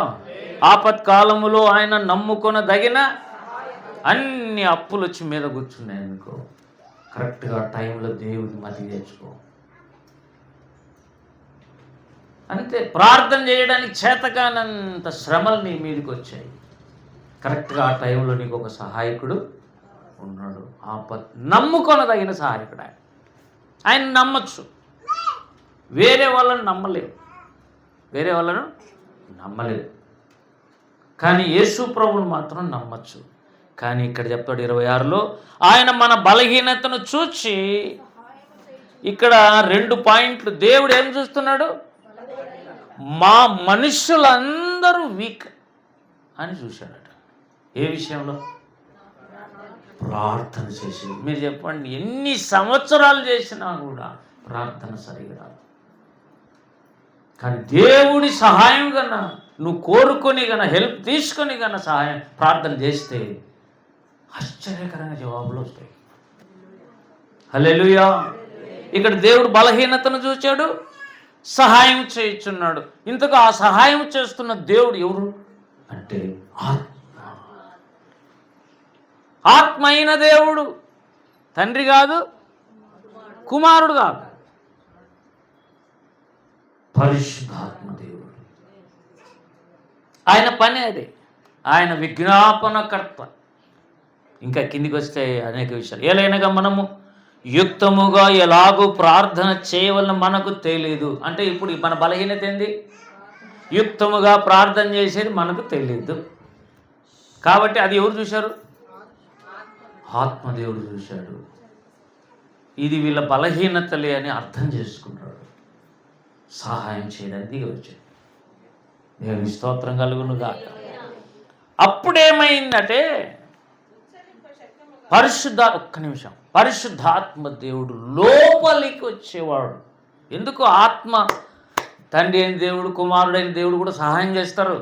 ఆపత్కాలములో ఆయన నమ్ముకొనదగిన. అన్ని అప్పులు వచ్చి మీద కూర్చున్నాయి అనుకో, కరెక్ట్గా ఆ టైంలో దేవుడిని మతికి తెచ్చుకో. అంతే. ప్రార్థన చేయడానికి చేతకానంత శ్రమలు నీ మీదకి వచ్చాయి, కరెక్ట్గా ఆ టైంలో నీకు ఒక సహాయకుడు ఉన్నాడు. నమ్ముకొనదగిన సహాయకుడు ఆయన. ఆయన నమ్మచ్చు, వేరే వాళ్ళని నమ్మలేవు, వేరే వాళ్ళను నమ్మలేదు. కానీ యేసు ప్రభువును మాత్రం నమ్మచ్చు. కానీ ఇక్కడ చెప్తాడు 26లో, ఆయన మన బలహీనతను చూచి, ఇక్కడ 2 పాయింట్లు. దేవుడు ఏం చూస్తున్నాడు? మా మనుషులందరూ వీక్ అని చూశాడట. ఏ విషయంలో? ప్రార్థన చేసి. మీరు చెప్పండి, ఎన్ని సంవత్సరాలు చేసినా కూడా ప్రార్థన సరిగా రాదు. కానీ దేవుడి సహాయం కన్నా నువ్వు కోరుకొని కన్నా హెల్ప్ తీసుకొని కన్నా సహాయం ప్రార్థన చేస్తే ఆశ్చర్యకరంగా జవాబులు వస్తాయి. హల్లెలూయా. ఇక్కడ దేవుడు బలహీనతను చూచాడు, సహాయం చేయించున్నాడు. ఇంతకు ఆ సహాయం చేస్తున్న దేవుడు ఎవరు అంటే ఆత్మ అయిన దేవుడు. తండ్రి కాదు, కుమారుడు కాదు, పరిశుద్ధాత్మ దేవుడు. ఆయన పని అదే, ఆయన విజ్ఞాపనకర్త. ఇంకా కిందికి వస్తే అనేక విషయాలు. ఏలైనగా మనము యుక్తముగా ఎలాగూ ప్రార్థన చేయవలన మనకు తెలియదు. అంటే ఇప్పుడు మన బలహీనత ఏంది? యుక్తముగా ప్రార్థన చేసేది మనకు తెలియదు. కాబట్టి అది ఎవరు చూశారు? ఆత్మదేవుడు చూశాడు. ఇది వీళ్ళ బలహీనతలే అని అర్థం చేసుకున్నాడు, సహాయం చేయడానికి వచ్చాడు. దేవుని స్తోత్రం కలుగును గాక. అప్పుడేమైందంటే ఒక్క నిమిషం, పరిశుద్ధాత్మ దేవుడు లోపలికి వచ్చేవాడు. ఎందుకు? ఆత్మ, తండ్రి అయిన దేవుడు, కుమారుడైన దేవుడు కూడా సహాయం చేస్తారు.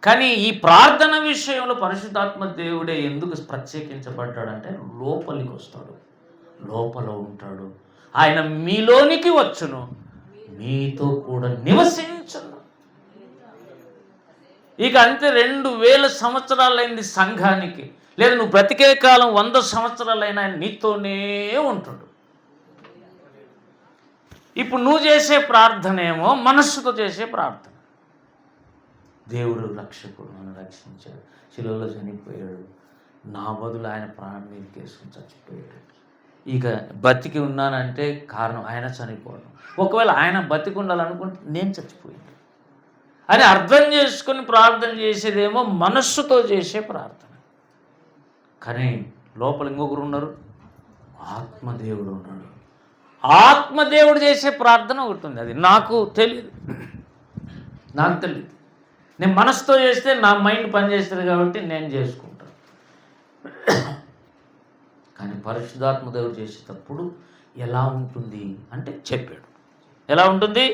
కానీ ఈ ప్రార్థన విషయంలో పరిశుద్ధాత్మ దేవుడే ఎందుకు ప్రత్యేకించబడ్డాడంటే లోపలికి వస్తాడు, లోపల ఉంటాడు. ఆయన మీలోనికి వచ్చును, మీతో కూడా నివసించును. ఇక అంతే. 2000 సంవత్సరాలైంది సంఘానికి, లేదా నువ్వు బ్రతికే కాలం 100 సంవత్సరాలైనా ఆయన నీతోనే ఉంటాడు. ఇప్పుడు నువ్వు చేసే ప్రార్థన ఏమో మనస్సుతో చేసే ప్రార్థన. దేవుడు రక్షకుడు, నన్ను రక్షించాడు, శిలువలో చనిపోయాడు, నా బదులు ఆయన ప్రాణం మీద కేసుకుని చచ్చిపోయాడు. ఇక బతికి ఉన్నానంటే కారణం ఆయన చనిపోవడం. ఒకవేళ ఆయన బతికి ఉండాలనుకుంటే నేను చచ్చిపోయాను అని అర్థం చేసుకుని ప్రార్థన చేసేదేమో మనస్సుతో చేసే ప్రార్థన. కానీ లోపల ఇంకొకరు ఉన్నారు, ఆత్మదేవుడు ఉన్నాడు. ఆత్మదేవుడు చేసే ప్రార్థన ఒకటి ఉంది, అది నాకు తెలియదు. నేను మనసుతో చేస్తే నా మైండ్ పనిచేస్తుంది కాబట్టి నేను చేసుకుంటాను. కానీ పరిశుద్ధాత్మ దేవుడు చేసేటప్పుడు ఎలా ఉంటుంది అంటే చెప్పాడు. ఎలా ఉంటుంది?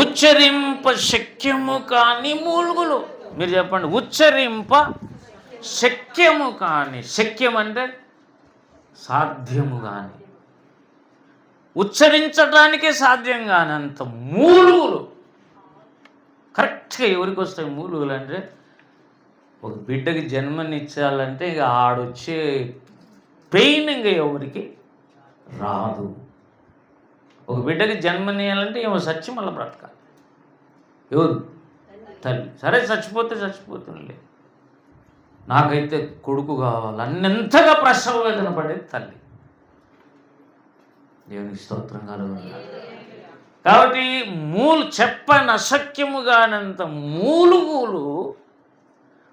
ఉచ్చరింప శక్యము కాని మూలుగులు. మీరు చెప్పండి, ఉచ్చరింప శక్యము కాని. శక్యం అంటే సాధ్యము కాని, ఉచ్చరించడానికే సాధ్యం కానంత మూలుగులు. కరెక్ట్గా ఎవరికి వస్తాయి మూలుగులు అంటే? ఒక బిడ్డకి జన్మనిచ్చాలంటే ఇక ఆడొచ్చే పెయిన్ ఇంకా ఎవరికి రాదు. ఒక బిడ్డకి జన్మనియాలంటే ఏమో సచ్చి మళ్ళీ బ్రతకాలి. ఎవరు? తల్లి. సరే చచ్చిపోతే చచ్చిపోతుందిలే, నాకైతే కొడుకు కావాలి అన్నంతగా ప్రసవ వేదన పడేది తల్లి. దేవునికి స్తోత్రం కలుగుతుంది. కాబట్టి చెప్పని అసఖ్యముగానంత మూలుగులు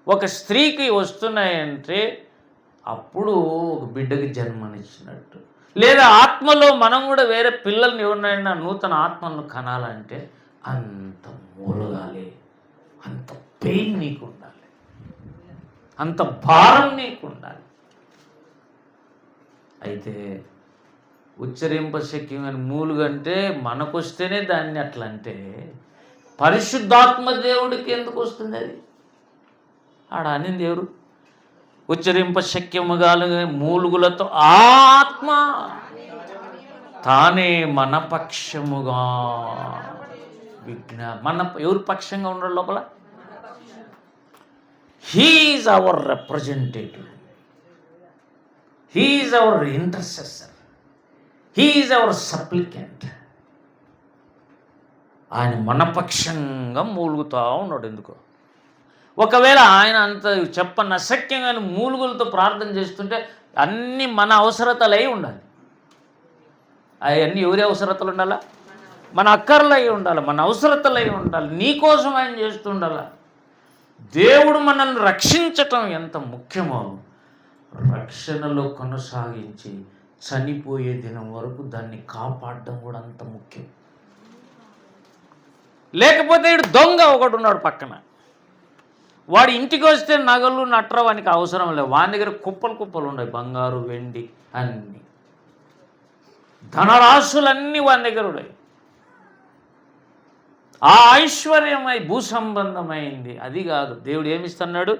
ఒక స్త్రీకి వస్తున్నాయంటే అప్పుడు ఒక బిడ్డకి జన్మనిచ్చినట్టు. లేదా ఆత్మలో మనం కూడా వేరే పిల్లల్ని ఎవరినైనా నూతన ఆత్మలను కనాలంటే అంత మూలగాలి, అంత పెయిన్ నీకు ఉండాలి, అంత భారం నీకు ఉండాలి. అయితే ఉచ్చరింప శక్యమైన మూలుగంటే మనకొస్తేనే దాన్ని అట్లా అంటే పరిశుద్ధాత్మ దేవుడికి ఎందుకు వస్తుంది అది? ఆడ అనింది ఎవరు? ఉచ్చరింప శక్యముగాలు మూలుగులతో ఆత్మ తానే మన పక్షముగా ఎవరు పక్షంగా ఉండడం లోపల? He's our representative, he's our intercessor, he's our supplicant. ఆయన మనపక్షంగా మూలుగుతూ ఉన్నాడు. ఎందుకో? ఒకవేళ ఆయన అంత చెప్పని అసఖ్యంగా మూలుగులతో ప్రార్థన చేస్తుంటే అన్నీ మన అవసరతలై ఉండాలి. అవన్నీ ఎవరి అవసరతలు ఉండాలా? మన అక్కర్లై ఉండాలి, మన అవసరతలై ఉండాలి. నీకోసం ఆయన చేస్తుండాల. దేవుడు మనల్ని రక్షించటం ఎంత ముఖ్యమో, రక్షణలో కొనసాగించి చనిపోయే దినం వరకు దాన్ని కాపాడడం కూడా అంత ముఖ్యం. లేకపోతే ఇడు దొంగ ఒకడు ఉన్నాడు పక్కన, వాడు ఇంటికి వస్తే నగలు నట్రవానికి అవసరం లేదు, వాని దగ్గర కుప్పలు కుప్పలు ఉన్నాయి, బంగారు వెండి అన్నీ, ధనరాశులన్నీ వాని దగ్గర ఉన్నాయి. ఆ ఐశ్వర్యమై భూసంబంధమైంది అది కాదు. దేవుడు ఏమిస్తున్నాడు?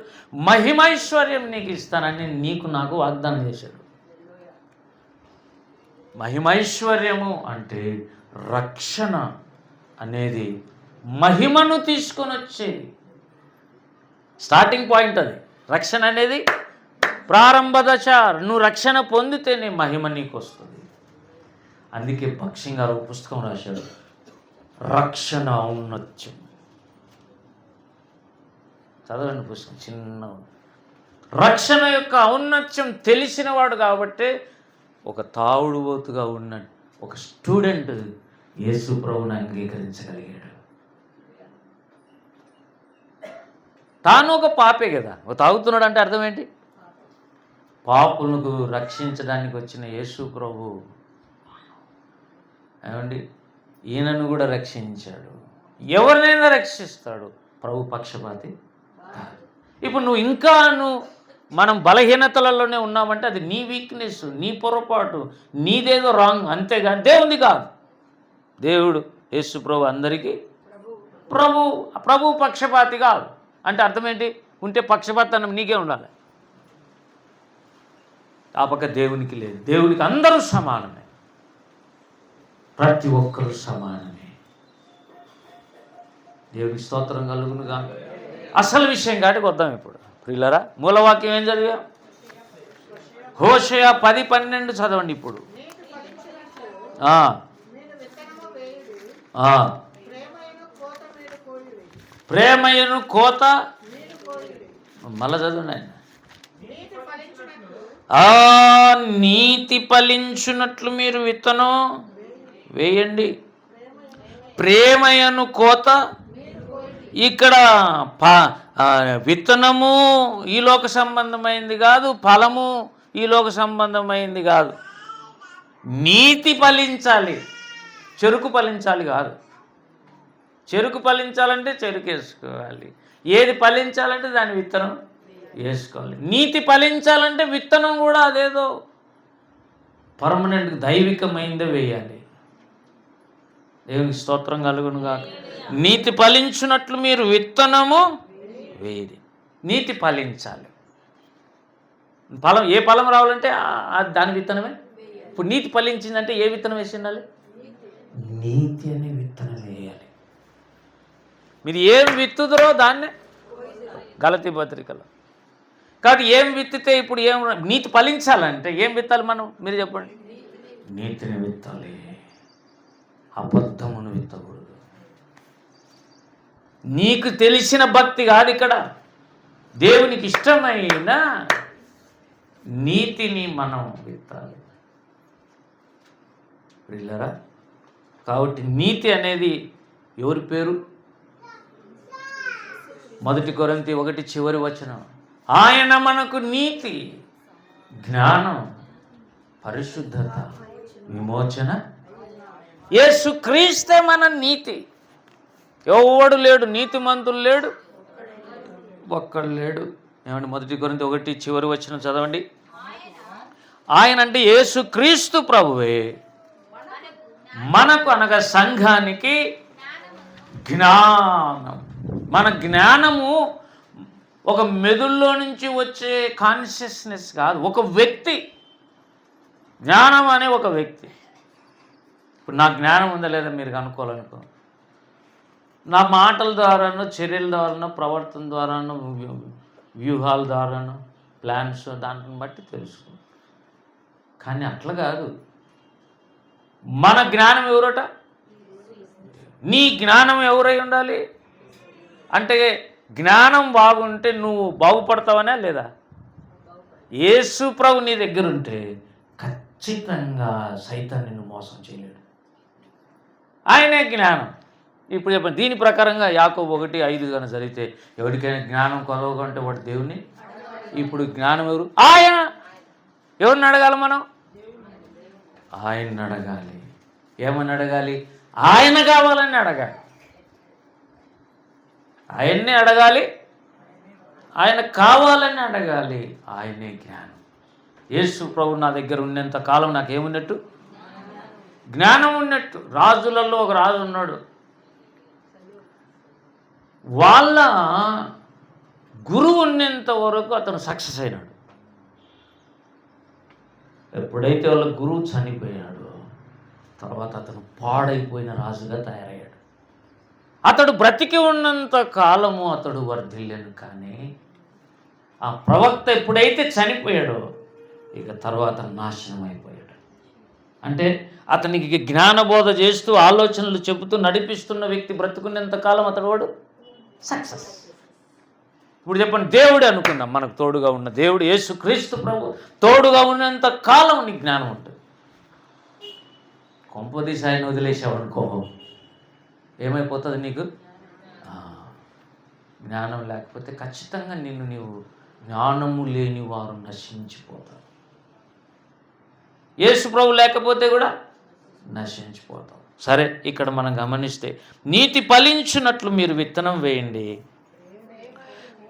మహిమైశ్వర్యం నీకు ఇస్తానని నీకు నాకు వాగ్దానం చేశాడు. మహిమైశ్వర్యము అంటే రక్షణ అనేది మహిమను తీసుకొని వచ్చేది. స్టార్టింగ్ పాయింట్ అది. రక్షణ అనేది ప్రారంభ దశ. నువ్వు రక్షణ పొందితే నీ మహిమ నీకు వస్తుంది. అందుకే భక్సింగ్ గారు ఒక పుస్తకం రాశాడు, రక్షణ ఔన్నత్యం. చదవండి పుస్తకం, చిన్న. రక్షణ యొక్క ఔన్నత్యం తెలిసినవాడు కాబట్టి ఒక తావుడుబోతుగా ఉన్న ఒక స్టూడెంట్ యేసు ప్రభువుని అంగీకరించగలిగాడు. తాను ఒక పాపే కదా. ఒక తాగుతున్నాడు అంటే అర్థం ఏంటి? పాపులకు రక్షించడానికి వచ్చిన యేసు ప్రభు ఏమండి, ఈయనను కూడా రక్షించాడు. ఎవరినైనా రక్షిస్తాడు. ప్రభు పక్షపాతి. ఇప్పుడు నువ్వు మనం బలహీనతలలోనే ఉన్నామంటే అది నీ వీక్నెస్, నీ పొరపాటు, నీదేదో రాంగ్, అంతేగాని దేవుంది కాదు. దేవుడు యేసు ప్రభు అందరికీ ప్రభు పక్షపాతి కాదు. అంటే అర్థం ఏంటి? ఉంటే పక్షపాతం నీకే ఉండాలి. ఆ పక్క దేవునికి లేదు. దేవునికి అందరూ సమానమే, ప్రతి ఒక్కరూ సమానమే. దేవునికి స్తోత్రం కలుగును గాక. అసలు విషయం కాటికి వద్దాం ఇప్పుడు ప్రియులారా. మూలవాక్యం ఏం చదివాం? హోషేయ 10:12 చదవండి ఇప్పుడు. ప్రేమయను కోత మళ్ళా చదవండి ఆయన. నీతి ఫలించునట్లు మీరు విత్తనం వేయండి, ప్రేమయను కోత. ఇక్కడ విత్తనము ఈ లోక సంబంధమైంది కాదు, ఫలము ఈ లోక సంబంధమైంది కాదు. నీతి ఫలించాలి, చెరుకు ఫలించాలి కాదు. చెరుకు ఫలించాలంటే చెరుకు వేసుకోవాలి, ఏది ఫలించాలంటే దాని విత్తనం వేసుకోవాలి. నీతి ఫలించాలంటే విత్తనం కూడా అదేదో పర్మనెంట్ దైవికమైందే వేయాలి. దేవునికి స్తోత్రం కలుగును గాక. నీతి ఫలించునట్లు మీరు విత్తనము వేయడి. నీతి ఫలించాలి. ఫలం, ఏ ఫలం రావాలంటే దాని విత్తనమే. ఇప్పుడు నీతి ఫలించిందంటే ఏ విత్తనం వేసి ఉండాలి? నీతి అనే విత్తనం వేయాలి. మీరు ఏం విత్తుదరో దాన్నే, గలతీ పత్రికలో. కాబట్టి ఏం విత్తితే ఇప్పుడు ఏం, నీతి ఫలించాలంటే ఏం విత్తాలి మనం? మీరు చెప్పండి. నీతిని విత్తాలి, అబద్ధమును విత్తకూడదు. నీకు తెలిసిన భక్తి కాదు ఇక్కడ, దేవునికి ఇష్టమైన నీతిని మనం విత్తాలి ప్రియులారా. కాబట్టి నీతి అనేది ఎవరి పేరు? 1 కొరింథీ 1 చివరి వచనం. ఆయన మనకు నీతి, జ్ఞానం, పరిశుద్ధత, విమోచన. యేసుక్రీస్తే మన నీతి. ఎవడు లేడు, నీతిమంతులు లేడు, ఒక్కడు లేడు. ఏమండి? 1 కొరింథీ 1 చివరి వచనం చదవండి. ఆయన అంటే యేసుక్రీస్తు ప్రభువే మనకు, అనగా సంఘానికి జ్ఞానం. మన జ్ఞానము ఒక మెదుల్లో నుంచి వచ్చే కాన్షియస్నెస్ కాదు, ఒక వ్యక్తి. జ్ఞానం అనే ఒక వ్యక్తి. ఇప్పుడు నా జ్ఞానం ఉందా లేదా మీరు కనుక్కోవాలనుకో, నా మాటల ద్వారానో, చర్యల ద్వారానో, ప్రవర్తన ద్వారానో, వ్యూహాల ద్వారానో, ప్లాన్స్, దాంట్ని బట్టి తెలుసుకో. కానీ అట్లా కాదు. మన జ్ఞానం ఎవరట? నీ జ్ఞానం ఎవరై ఉండాలి అంటే, జ్ఞానం బాగుంటే నువ్వు బాగుపడతావనే లేదా? యేసు ప్రభు నీ దగ్గర ఉంటే ఖచ్చితంగా సైతాన్ని నిన్ను మోసం చేయలేడు. ఆయనే జ్ఞానం. ఇప్పుడు చెప్పండి, దీని ప్రకారంగా యాకోబు 1:5 కానీ జరిగితే ఎవరికైనా జ్ఞానం కొలవగా ఉంటే వాడు దేవుని. ఇప్పుడు జ్ఞానం ఎవరు? ఆయన. ఎవరిని అడగాలి మనం? ఆయన్ని అడగాలి. ఏమని అడగాలి? ఆయన కావాలని అడగాలి. ఆయన్నే అడగాలి, ఆయన కావాలని అడగాలి. ఆయనే జ్ఞానం. యేసు ప్రభు నా దగ్గర ఉన్నంత కాలం నాకేమున్నట్టు? జ్ఞానం ఉన్నట్టు. రాజులలో ఒక రాజు ఉన్నాడు, వాళ్ళ గురువు ఉన్నంత వరకు అతను సక్సెస్ అయినాడు. ఎప్పుడైతే వాళ్ళ గురువు చనిపోయాడో తర్వాత అతను పాడైపోయిన రాజుగా తయారయ్యాడు. అతడు బ్రతికి ఉన్నంత కాలము అతడు వర్ధిల్లేను. కానీ ఆ ప్రవక్త ఎప్పుడైతే చనిపోయాడో ఇక తర్వాత నాశనం అయిపోయాడు. అంటే అతనికి జ్ఞానబోధ చేస్తూ ఆలోచనలు చెబుతూ నడిపిస్తున్న వ్యక్తి బ్రతుకున్నంత కాలం అతడు వాడు సక్సెస్. ఇప్పుడు చెప్పండి, దేవుడే అనుకుందాం, మనకు తోడుగా ఉన్న దేవుడు యేసుక్రీస్తు ప్రభు తోడుగా ఉన్నంత కాలం నీ జ్ఞానం ఉంటుంది. కొంపదీసి ఆయన వదిలేసావనుకో ఏమైపోతుంది నీకు? జ్ఞానం లేకపోతే ఖచ్చితంగా నీవు జ్ఞానము లేని వారు నశించిపోతారు. యేసు ప్రభు లేకపోతే కూడా నశించిపోతాం. సరే, ఇక్కడ మనం గమనిస్తే నీతి ఫలించునట్లు మీరు విత్తనం వేయండి,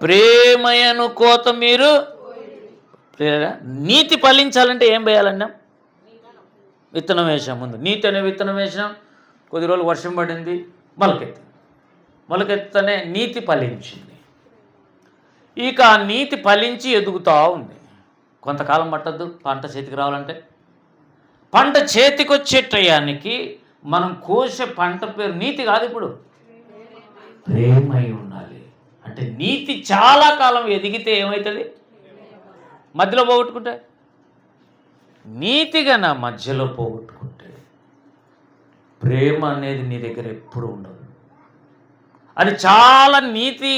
ప్రేమయను కోత మీరు లేదా నీతి ఫలించాలంటే ఏం వేయాలన్నా? విత్తనం వేసాం. ముందు నీతి అనే విత్తనం వేసినాం, కొద్ది రోజులు వర్షం పడింది, మొలకెత్తనే నీతి ఫలించింది. ఇక ఆ నీతి ఫలించి ఎదుగుతూ ఉంది. కొంతకాలం పట్టద్దు పంట చేతికి రావాలంటే. పంట చేతికి వచ్చే టయానికి మనం కోసే పంట పేరు నీతి కాదు, ఇప్పుడు ప్రేమ అయి ఉండాలి. అంటే నీతి చాలా కాలం ఎదిగితే ఏమవుతుంది? మధ్యలో పోగొట్టుకుంటే, నీతిగా నా మధ్యలో పోగొట్టుకుంటే ప్రేమ అనేది నీ దగ్గర ఎప్పుడు ఉండదు. అది చాలా నీతి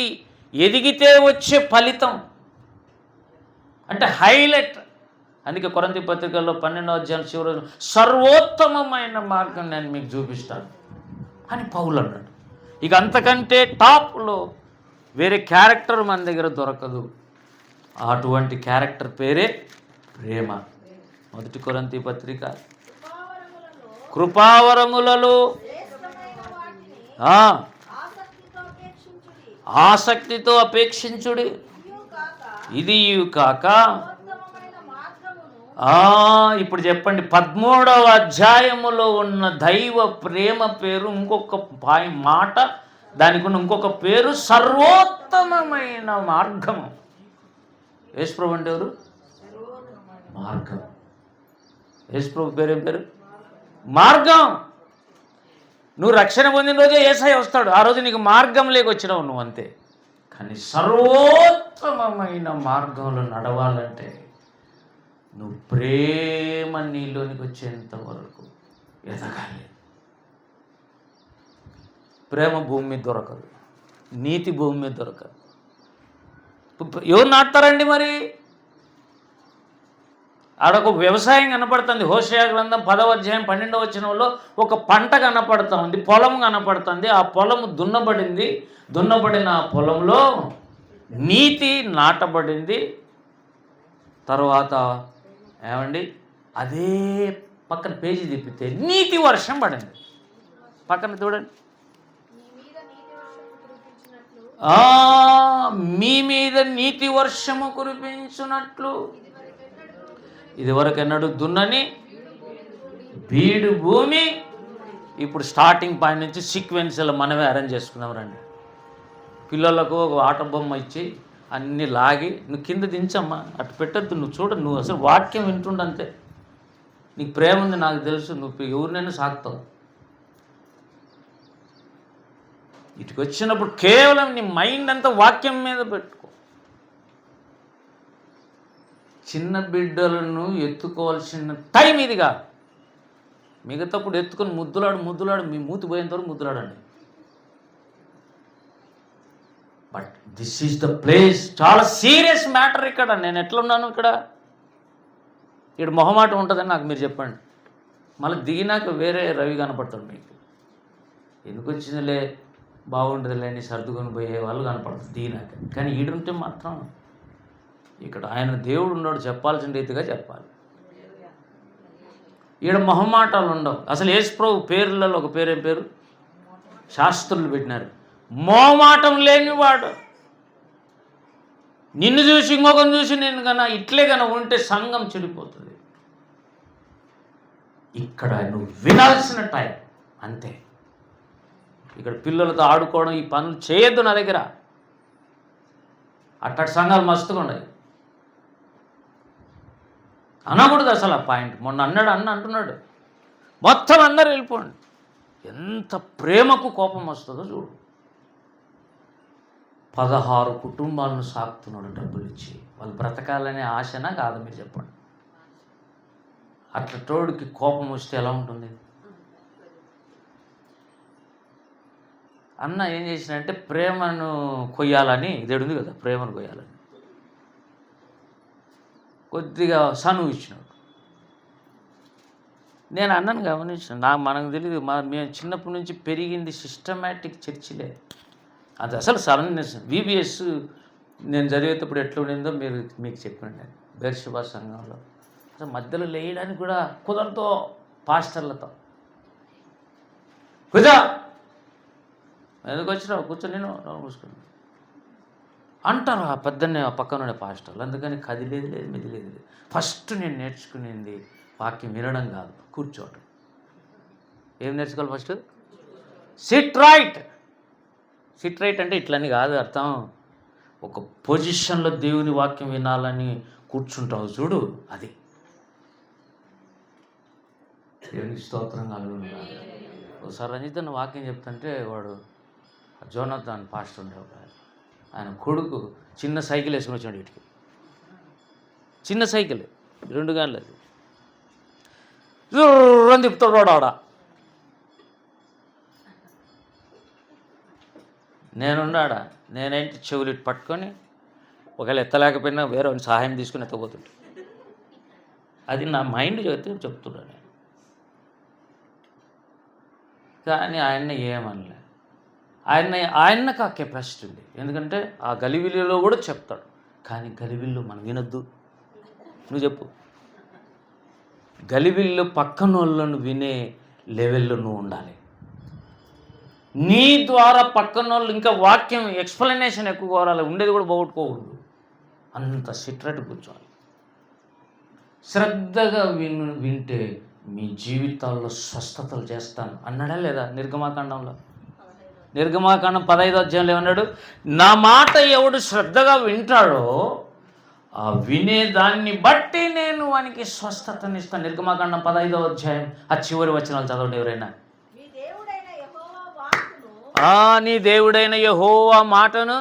ఎదిగితే వచ్చే ఫలితం, అంటే హైలైట్. అందుకే కొరింథీ పత్రికల్లో 12వ అధ్యాయం చివరి సర్వోత్తమమైన మార్గం నేను మీకు చూపిస్తాను అని పౌలు అన్నాడు. ఇక అంతకంటే టాప్లో వేరే క్యారెక్టర్ మన దగ్గర దొరకదు. అటువంటి క్యారెక్టర్ పేరే ప్రేమ. 1 కొరింథీ పత్రిక కృపావరములలో ఆసక్తితో అపేక్షించుడి, ఇది కాక ఇప్పుడు చెప్పండి, 13వ అధ్యాయములో ఉన్న దైవ ప్రేమ పేరు ఇంకొక మాట, దానికి ఉన్న ఇంకొక పేరు సర్వోత్తమమైన మార్గము. యేసుప్రభు అంటే ఎవరు? మార్గం. యేసుప్రభు పేరేం పేరు? మార్గం. నువ్వు రక్షణ పొందిన రోజే యేసయ్య వస్తాడు, ఆ రోజు నీకు మార్గం లేకొచ్చినావు నువ్వు, అంతే. కానీ సర్వోత్తమమైన మార్గంలో నడవాలంటే నువ్వు ప్రేమ నీలోనికి వచ్చేంత వరకు ఎదగాలి. ప్రేమ భూమి మీద దొరకదు, నీతి భూమి మీద దొరకదు. ఎవరు నాటుతారండి మరి? ఆడొక వ్యవసాయం కనపడుతుంది. హోషేయ గ్రంథం 10వ అధ్యాయం 12వ వచనంలో ఒక పంట కనపడుతుంది, పొలం కనపడుతుంది. ఆ పొలము దున్నబడిన ఆ పొలంలో నీతి నాటబడింది. తర్వాత ఏమండి, అదే పక్కన పేజీ తిప్పితే నీతి వర్షం పడింది. పక్కన చూడండి, మీ మీద నీతి వర్షము కురిపించున్నట్లు ఇదివరకు ఎన్నడూ దున్నని బీడు భూమి. ఇప్పుడు స్టార్టింగ్ పాయింట్ నుంచి సీక్వెన్స్లో మనమే అరేంజ్ చేసుకున్నాం. రండి, పిల్లలకు ఒక ఆట బొమ్మ ఇచ్చి అన్నీ లాగి, నువ్వు కింద దించమ్మా, అటు పెట్టద్దు, నువ్వు చూడ, నువ్వు అసలు వాక్యం వింటుండంతే. నీకు ప్రేమ ఉంది నాకు తెలుసు, నువ్వు ఎవరినైనా సాగుతావు. ఇటుకు వచ్చినప్పుడు కేవలం నీ మైండ్ అంతా వాక్యం మీద పెట్టుకో. చిన్న బిడ్డలను ఎత్తుకోవాల్సిన టైం ఇది కాదు. మిగతాప్పుడు ఎత్తుకొని ముద్దులాడు మీ మూతి పోయేంతవరకు ముద్దులాడండి. But this is the place. చాలా సీరియస్ మ్యాటర్ ఇక్కడ. నేను ఎట్లున్నాను ఇక్కడ మొహమాటం ఉంటుందని నాకు మీరు చెప్పండి. మళ్ళీ దిగినాక వేరే రవి కనపడతాడు మీకు. ఎందుకు వచ్చిందిలే, బాగుంటుందిలే అని సర్దుకొని పోయే వాళ్ళు కనపడతారు దిగినాక. కానీ ఈడుంటే మాత్రం ఇక్కడ ఆయన దేవుడు ఉన్నాడు, చెప్పాల్సిన రీతిగా చెప్పాలి. ఈడ మొహమాటాలు ఉండవు. అసలు యేసుప్రభు పేర్లలో ఒక పేరేం పేరు? శాస్త్రులు పెట్టినారు, మోమాటం లేనివాడు. నిన్ను చూసి ఇంకొకరిని చూసి నేను కన్నా ఇట్లే కన్నా ఉంటే సంఘం చెడిపోతుంది. ఇక్కడ నువ్వు వినాల్సిన టైం అంతే. ఇక్కడ పిల్లలతో ఆడుకోవడం, ఈ పనులు చేయొద్దు నా దగ్గర. అట్టటి సంఘాలు మస్తుగా ఉన్నాయి, అనకూడదు అసలు ఆ పాయింట్. మొన్న అంటున్నాడు మొత్తం అందరు వెళ్ళిపోండి. ఎంత ప్రేమకు కోపం వస్తుందో చూడు. 16 కుటుంబాలను సాకుతున్నాడు డబ్బులు ఇచ్చి. వాళ్ళు బ్రతకాలనే ఆశనా కాదు మీరు చెప్పండి. అట్లా తోడికి కోపం వస్తే ఎలా ఉంటుంది? అన్న ఏం చేసినంటే ప్రేమను కొయ్యాలని, ఇదేడు ఉంది కదా, ప్రేమను కొయ్యాలని కొద్దిగా సనువు ఇచ్చినాడు. నేను అన్నను గమనించిన, మనకు తెలియదు, మేము చిన్నప్పటి నుంచి పెరిగింది సిస్టమేటిక్ చర్చిలే. అది అసలు సడన్నెస్. VBS నేను చదివేటప్పుడు ఎట్లా ఉండిందో మీకు చెప్పండి. బెర్షెబా సంఘంలో అసలు మధ్యలో లేయడానికి కూడా కుదరతో పాస్టర్లతో ఎందుకు వచ్చినావు కూర్చొని నేను మూసుకున్నాను. అంటారు ఆ పెద్దనే పక్కనుండే పాస్టర్లు. అందుకని కదిలేదు లేదు మెదిలేదు లేదు. ఫస్ట్ నేను నేర్చుకునేది వాక్యం వినడం కాదు, కూర్చోవడం. ఏం నేర్చుకోవాలి first? SIT right. SIT right అంటే ఇట్లని కాదు అర్థం. ఒక పొజిషన్లో దేవుని వాక్యం వినాలని కూర్చుంటావు చూడు, అది దేవునికి స్తోత్రం కలుగును. ఒకసారి రంజిత్ అన్న వాక్యం చెప్తుంటే వాడు జోనాథన్ పాస్టర్ ఉండేవాడు. ఆయన కొడుకు చిన్న సైకిల్ వేసుకుని వచ్చాడు వీటికి. చిన్న సైకిల్ 2 గంటలు అది అని తిప్పుతాడు వాడు ఆడ. నేనున్నాడా, నేనేంటి చెవులు ఇటు పట్టుకొని ఒకవేళ ఎత్తలేకపోయినా వేరే సహాయం తీసుకుని ఎత్తపోతుంటే. అది నా మైండ్ చెప్తున్నాను నేను. కానీ ఆయన్ని ఏమనలే. ఆయనకు ఆ కెపాసిటీ ఉంది. ఎందుకంటే ఆ గలివిలిలో కూడా చెప్తాడు. కానీ గలివిల్లో మనం వినొద్దు. నువ్వు చెప్పు. గలివిల్లో పక్కన వాళ్ళను వినే లెవెల్లో నువ్వు ఉండాలి. నీ ద్వారా పక్కన వాళ్ళు ఇంకా వాక్యం ఎక్స్ప్లెనేషన్ ఎక్కువ కోరాలి, ఉండేది కూడా పోగొట్టుకోకూడదు. అంత సిట్రెట్ కూర్చోవాలి. శ్రద్ధగా వింటే మీ జీవితాల్లో స్వస్థతలు చేస్తాను అన్నాడా లేదా? నిర్గమాకాండంలో 15వ అధ్యాయంలో ఏమన్నాడు? నా మాట ఎవడు శ్రద్ధగా వింటాడో ఆ వినేదాన్ని బట్టి నేను వానికి స్వస్థతనిస్తాను. నిర్గమాకాండం 15వ అధ్యాయం ఆ చివరి వచనాలు చదవండి ఎవరైనా. నీ దేవుడైన యెహోవా మాటను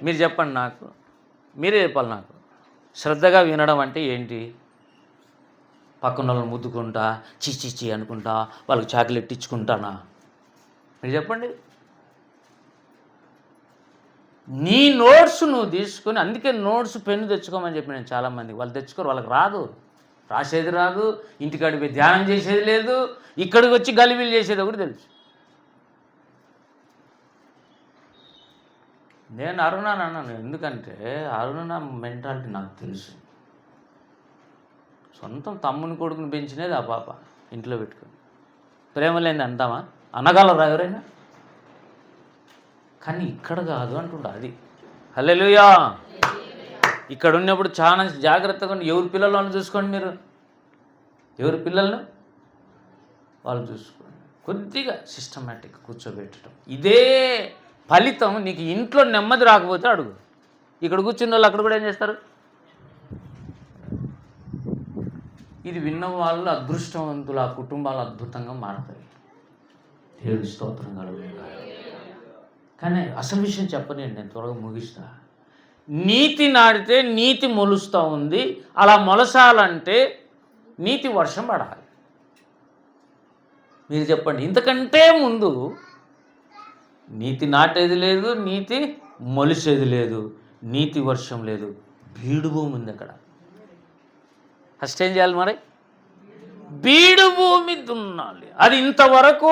మీరు చెప్పండి, నాకు మీరే చెప్పాలి. నాకు శ్రద్ధగా వినడం అంటే ఏంటి? పక్కన వాళ్ళని ముద్దుకుంటా చీ అనుకుంటా వాళ్ళకి చాక్లెట్ ఇచ్చుకుంటానా? మీరు చెప్పండి. నీ నోట్స్ నువ్వు తీసుకొని, అందుకే నోట్స్ పెన్ను తెచ్చుకోమని చెప్పి నేను చాలామంది. వాళ్ళు తెచ్చుకోరు, వాళ్ళకి రాదు, రాసేది రాదు, ఇంటికాడికి పోయి ధ్యానం చేసేది లేదు, ఇక్కడికి వచ్చి గలిబిలు చేసేది ఒకటి తెలుసు. నేను అరుణాని అన్నాను, ఎందుకంటే అరుణ మెంటాలిటీ నాకు తెలుసు. సొంతం తమ్ముని కొడుకుని పెంచినది ఆ పాప ఇంట్లో పెట్టుకుని. ప్రేమ లేని అంటామా? అనగలరా ఎవరైనా? కానీ ఇక్కడ కాదు అంటుండ. అది హల్లెలూయా. ఇక్కడ ఉన్నప్పుడు చాలా జాగ్రత్తగా ఎవరి పిల్లలను చూసుకోండి. మీరు ఎవరి పిల్లలను వాళ్ళు చూసుకోండి. కొద్దిగా సిస్టమేటిక్ కూర్చోబెట్టడం. ఇదే ఫలితం నీకు ఇంట్లో నెమ్మది రాకపోతే అడుగు. ఇక్కడ కూర్చున్న వాళ్ళు అక్కడ కూడా ఏం చేస్తారు? ఇది విన్న వాళ్ళు అదృష్టవంతులు, ఆ కుటుంబాలు అద్భుతంగా మారుతాయి. దేవుని స్తోత్రం కలుగుతుంది. కానీ అసలు విషయం చెప్పనండి, నేను త్వరగా ముగిస్తా. నీతి నాటితే నీతి మొలుస్తూ ఉంది. అలా మొలసాలంటే నీతి వర్షం పడాలి. మీరు చెప్పండి, ఇంతకంటే ముందు నీతి నాటేది లేదు, నీతి మొలిసేది లేదు, నీతి వర్షం లేదు, బీడు భూమి ఉంది అక్కడ. ఫస్ట్ ఏం చేయాలి మరి? బీడు భూమి దున్నాలి. అది ఇంతవరకు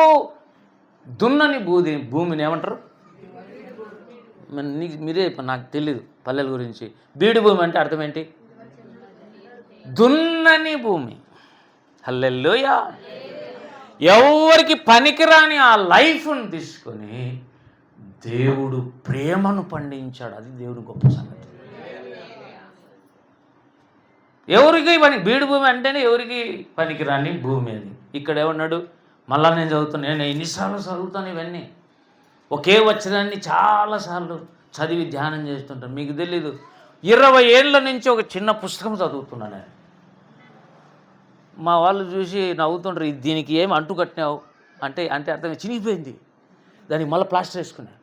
దున్నని భూమిని ఏమంటారు? మీరే నాకు తెలీదు పల్లెల గురించి. బీడు భూమి అంటే అర్థం ఏంటి? దున్నని భూమి. హల్లెలూయా. ఎవరికి పనికిరాని ఆ లైఫ్ను తీసుకొని దేవుడు ప్రేమను పండించాడు. అది దేవుడు గొప్ప సంగతి. ఎవరికి బీడు భూమి అంటేనే ఎవరికి పనికిరాని భూమి అది. ఇక్కడ ఏమన్నాడు? మళ్ళా నేను చదువుతాను, నేను ఎన్నిసార్లు చదువుతాను ఇవన్నీ. ఒకే వచ్చదాన్ని చాలాసార్లు చదివి ధ్యానం చేస్తుంటాను. మీకు తెలీదు, 20 ఏళ్ళ నుంచి ఒక చిన్న పుస్తకం చదువుతున్నాను నేను. మా వాళ్ళు చూసి నవ్వుతుంటారు, దీనికి ఏమి అంటు కట్టినావు అంటే అర్థం చినిగిపోయింది, దానికి మళ్ళీ ప్లాస్టర్ వేసుకున్నాను.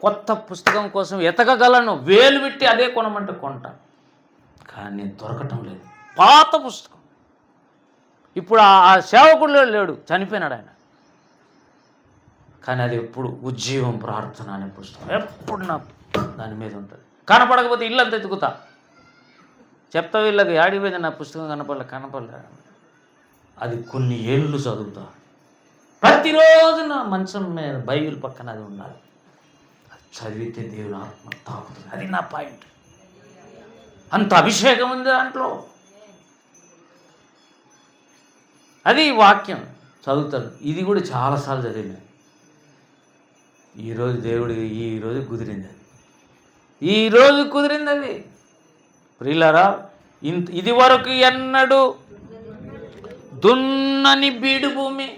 కొత్త పుస్తకం కోసం ఎతకగలను, వేలు పెట్టి అదే కొనమంటే కొంట, కానీ దొరకటం లేదు. పాత పుస్తకం. ఇప్పుడు ఆ సేవకుడు లేడు, చనిపోయినాడు ఆయన. కానీ అది ఎప్పుడు ఉజ్జీవం ప్రార్థన అనే పుస్తకం ఎప్పుడు నా దాని మీద ఉంటుంది. కనపడకపోతే ఇల్లంతా ఎత్తుకుతా, చెప్తా వీళ్ళకి ఆడిపోయింది నా పుస్తకం కనపడలే. అది కొన్ని ఏళ్ళు చదువుతా. ప్రతిరోజు నా మంచం మీద బైబిల్ పక్కన అది ఉండాలి. అది చదివితే దేవుని ఆత్మ తాకుతుంది. అది నా పాయింట్. అంత అభిషేకం ఉంది దాంట్లో. అది వాక్యం చదువుతాను. ఇది కూడా చాలాసార్లు చదివినాను. ఈరోజు దేవుడు ఈరోజు కుదిరింది. ఈరోజు కుదిరింది అది. ప్రియులారా, ఇది వరకు ఎన్నడూ దున్నని బీడు భూమి.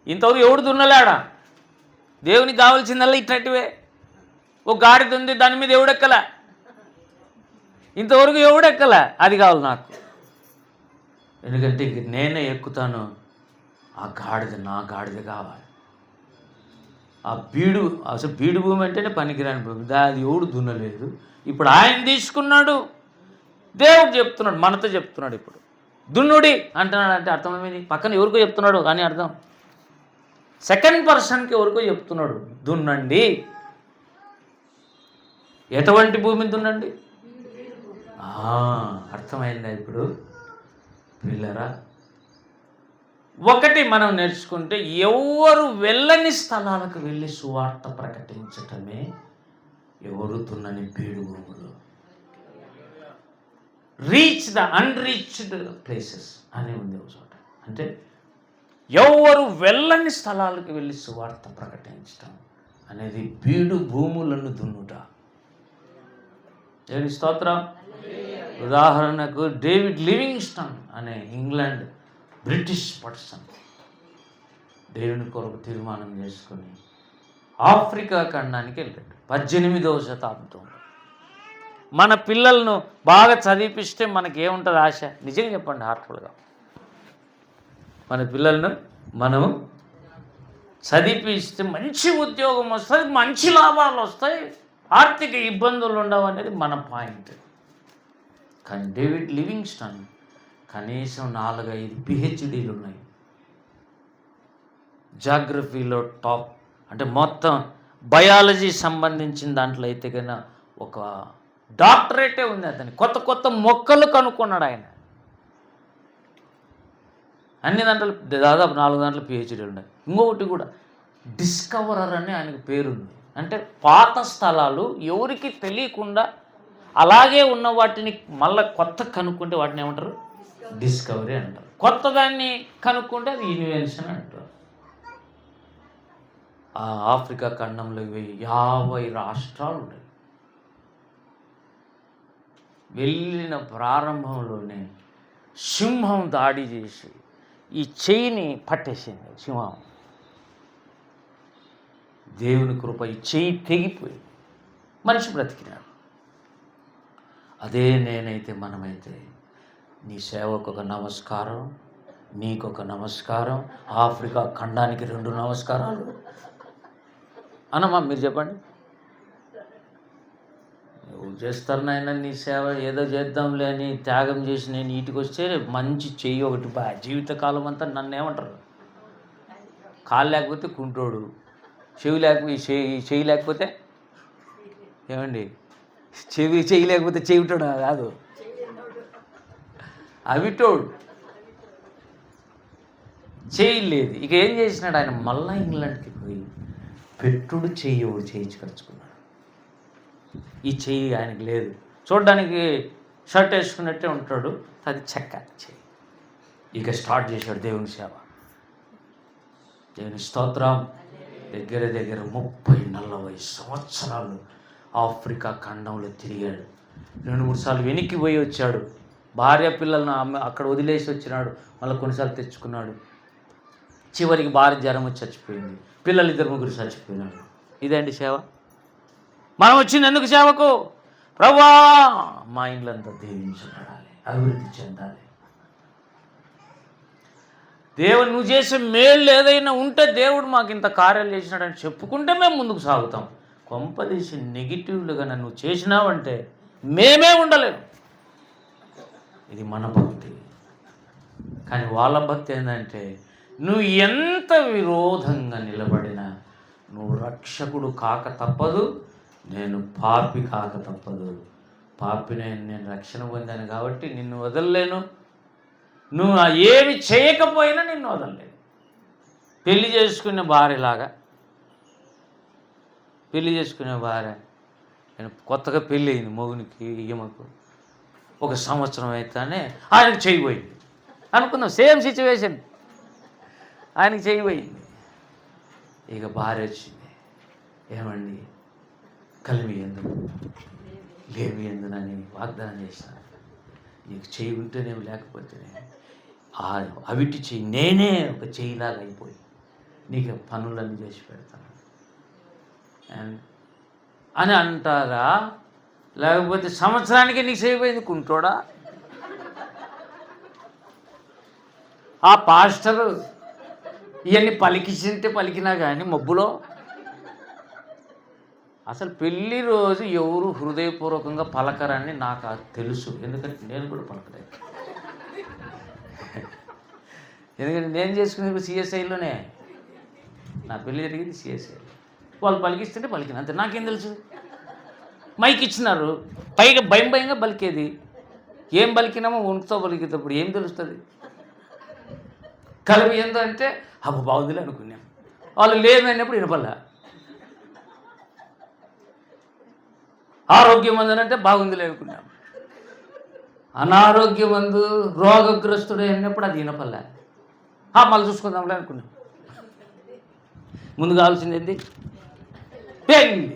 ఇంతవరకు ఎవడు దున్నలేడా? దేవునికి కావాల్సిందల్లా ఇట్లాంటివే. ఓ గాడిద ఉంది, దాని మీద ఎవడెక్కలే, ఇంతవరకు ఎవడెక్కలే. అది కావాలి నాకు, ఎందుకంటే ఇంక నేనే ఎక్కుతాను. ఆ గాడిద నా గాడిద కావాలి. ఆ అసలు బీడు భూమి అంటేనే పనికిరాని భూమి, అది ఎవడు దున్నలేదు. ఇప్పుడు ఆయన తీసుకున్నాడు. దేవుడు చెప్తున్నాడు, మనతో చెప్తున్నాడు. ఇప్పుడు దున్నుడి అంటున్నాడు అంటే అర్థం ఏమిటి? పక్కన ఎవరికో చెప్తున్నాడు కానీ అర్థం సెకండ్ పర్సన్కి ఎవరికో చెప్తున్నాడు, దున్నండి. ఎటువంటి భూమిని దున్నండి? అర్థమైందా ఇప్పుడు? పిల్లరా, ఒకటి మనం నేర్చుకుంటే, ఎవరు వెళ్ళని స్థలాలకు వెళ్ళి సువార్త ప్రకటించటమే ఎవరు దున్నని బీడు భూములు. రీచ్ ద అన్రీచ్డ్ ప్లేసెస్ అని ఉంది ఒక చోట. అంటే ఎవరు వెళ్ళని స్థలాలకు వెళ్ళి సువార్త ప్రకటించటం అనేది బీడు భూములను దున్నుట. దేవుని స్తోత్రం. ఉదాహరణకు డేవిడ్ లివింగ్స్టన్ అనే ఇంగ్లాండ్ బ్రిటిష్ పర్సన్ దేవుని కొరకు తీర్మానం చేసుకుని ఆఫ్రికా ఖండానికి వెళ్ళాడు 18వ శతాబ్దంలో. మన పిల్లలను బాగా చదివిపిస్తే మనకేముంటుంది ఆశ? నిజంగా చెప్పండి, హార్ట్ఫుల్గా. మన పిల్లలను మనం చదివిపిస్తే మంచి ఉద్యోగం వస్తుంది, మంచి లాభాలు వస్తాయి, ఆర్థిక ఇబ్బందులు ఉండవు అనేది మన పాయింట్. కానీ డేవిడ్ లివింగ్స్టన్ కనీసం 4-5 PhDలు ఉన్నాయి. జాగ్రఫీలో టాప్, అంటే మొత్తం బయాలజీ సంబంధించిన దాంట్లో అయితే కన్నా ఒక డాక్టరేటే ఉంది అతని. కొత్త కొత్త మొక్కలు కనుక్కున్నాడు ఆయన. అన్ని దాంట్లో దాదాపు 4 దాంట్లో PhDలు ఉన్నాయి. ఇంకొకటి కూడా డిస్కవరర్ అని ఆయనకు పేరుంది. అంటే పాత స్థలాలు ఎవరికి తెలియకుండా అలాగే ఉన్న వాటిని మళ్ళీ కొత్త కనుక్కుంటే వాటిని ఏమంటారు? డిస్కవరీ అంటారు. కొత్త దాన్ని కనుక్కుంటే అది ఇన్వెన్షన్ అంటారు. ఆ ఆఫ్రికా ఖండంలో 50 రాష్ట్రాలు ఉన్నాయి. వెళ్ళిన ప్రారంభంలోనే సింహం దాడి చేసి ఈ చెయ్యిని పట్టేసింది. సింహం, దేవుని కృప, ఈ చెయ్యి తెగిపోయి మనిషి బ్రతికినాడు. అదే నేనైతే, మనమైతే, నీ సేవకు ఒక నమస్కారం, నీకొక నమస్కారం, ఆఫ్రికా ఖండానికి 2 నమస్కారాలు అనమ్మా. మీరు చెప్పండి, నువ్వు చేస్తారు నాయన నీ సేవ, ఏదో చేద్దాంలే అని త్యాగం చేసి నేను ఇంటికి వస్తే మంచి చెయ్యి ఒకటి జీవితకాలం అంతా నన్ను ఏమంటారు? కాలు లేకపోతే కుంటోడు, చెవి చెయ్యి లేకపోతే ఏమండి, చెయ్యి లేకపోతే చెవిటోడు కాదు, అవిటోడు. చెయ్యి లేదు. ఇక ఏం చేసినాడు ఆయన? మళ్ళా ఇంగ్లాండ్కి పోయి పెట్టుడు చెయ్యి ఒకటి చేయించుకొచ్చుకున్నాడు. ఈ చెయ్యి ఆయనకి లేదు, చూడడానికి షర్ట్ వేసుకున్నట్టే ఉంటాడు, అది చెక్క చెయ్యి. ఇక స్టార్ట్ చేశాడు దేవుని సేవ. దేవుని స్తోత్రం. దగ్గర 30-40 సంవత్సరాలు ఆఫ్రికా ఖండంలో తిరిగాడు. 2-3 సార్లు వెనక్కి పోయి వచ్చాడు. భార్య పిల్లలను అక్కడ వదిలేసి వచ్చినాడు. మళ్ళీ కొన్నిసార్లు తెచ్చుకున్నాడు. చివరికి భార్య జ్వరం వచ్చి చచ్చిపోయింది, పిల్లలు 2-3 చచ్చిపోయినాడు. ఇదేంటి సేవ? మనం వచ్చింది ఎందుకు సేవకు? ప్రభువా, మా ఇండ్లంతా దీవించబడాలి, అభివృద్ధి చెందాలి. దేవుడు నువ్వు చేసే మేలు ఏదైనా ఉంటే దేవుడు మాకు ఇంత కార్యాలు చేసినాడని చెప్పుకుంటే మేము ముందుకు సాగుతాం. కొంపదీసి నెగిటివ్లుగా నువ్వు చేసినావంటే మేమే ఉండలేము. ఇది మన భక్తి. కానీ వాళ్ళ భక్తి ఏంటంటే, నువ్వు ఎంత విరోధంగా నిలబడినా నువ్వు రక్షకుడు కాక తప్పదు, నేను పాపి కాక తప్పదు. పాపిని నేను రక్షణ పొందాను కాబట్టి నిన్ను వదలలేను, నువ్వు ఏమి చేయకపోయినా నిన్ను వదలలేను. పెళ్లి చేసుకునే భార్యలాగా, పెళ్లి చేసుకునే భార్య, నేను కొత్తగా పెళ్ళి అయింది మొగునికి ఈమెకు 1 సంవత్సరం అయితేనే ఆయనకు చేయబోయింది అనుకుందాం. సేమ్ సిచ్యువేషన్, ఆయనకి చేయబోయింది. ఇక భార్య వచ్చింది, ఏమండి కలిమి ఎందు లేమి ఎందునని వాగ్దానం చేశాను. నీకు చెయ్యి ఉంటేనేమి లేకపోతేనే అవిటి చెయ్యి నేనే ఒక చెయ్యిలాగా అయిపోయి నీకు పనులన్నీ చేసి పెడతాను అని అంటారా? లేకపోతే సంవత్సరానికి నీకు చేయబోయింది కుంటోడా? ఆ పాస్టరు ఇవన్నీ పలికింటే పలికినా కానీ మబ్బులో అసలు పెళ్ళి రోజు ఎవరు హృదయపూర్వకంగా పలకరని నాకు తెలుసు. ఎందుకంటే నేను కూడా పలకలేదు. ఎందుకంటే నేను చేసుకునేది సిఎస్ఐలోనే. నా పెళ్ళి జరిగింది సిఎస్ఐ. వాళ్ళు పలికిస్తుంటే పలికిన అంతే. నాకేం తెలుసు? మైక్ ఇచ్చినారు, పైగా భయంగా పలికేది. ఏం పలికినామో ఒంటితో పలికేటప్పుడు ఏం తెలుస్తుంది? కలిమి ఏందంటే అబ్బు బాగుందిలే అనుకున్నాం. వాళ్ళు లేదన్నప్పుడు వినపల్లా. ఆరోగ్యం అందంటే బాగుందిలే అనుకున్నాం. అనారోగ్యమందు రోగగ్రస్తుడు అన్నప్పుడు అది వినపల్లా. మళ్ళీ చూసుకుందాంలే అనుకున్నాం. ముందు కావాల్సింది ఏంది? పెళ్ళి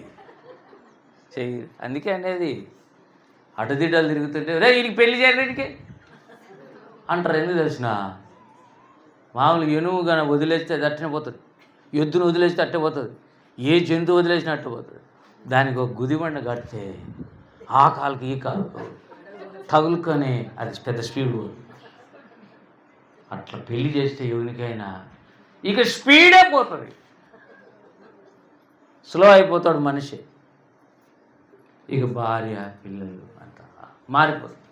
చెయ్యి. అందుకే అనేది అడ్డదిడ్డలు తిరుగుతుంటే రే వీడికి పెళ్లి చేయడానికి అంటారు. ఎందుకు తెలిసిన? మామూలుగా ఎనువు కానీ వదిలేస్తే అది అట్టనే పోతుంది. ఎద్దును వదిలేస్తే అట్టే పోతుంది. ఏ జంతువు వదిలేసినా అట్టే పోతుంది. దానికి ఒక గుదిబండ కడితే ఆ కాలుకు ఈ కాలుకు తగులుకొని అది పెద్ద స్పీడ్. అట్లా పెళ్లి చేస్తే ఎవరికైనా ఇక స్పీడే పోతుంది. స్లో అయిపోతాడు మనిషి. ఇక భార్య పిల్లలు అంతా మారిపోతుంది.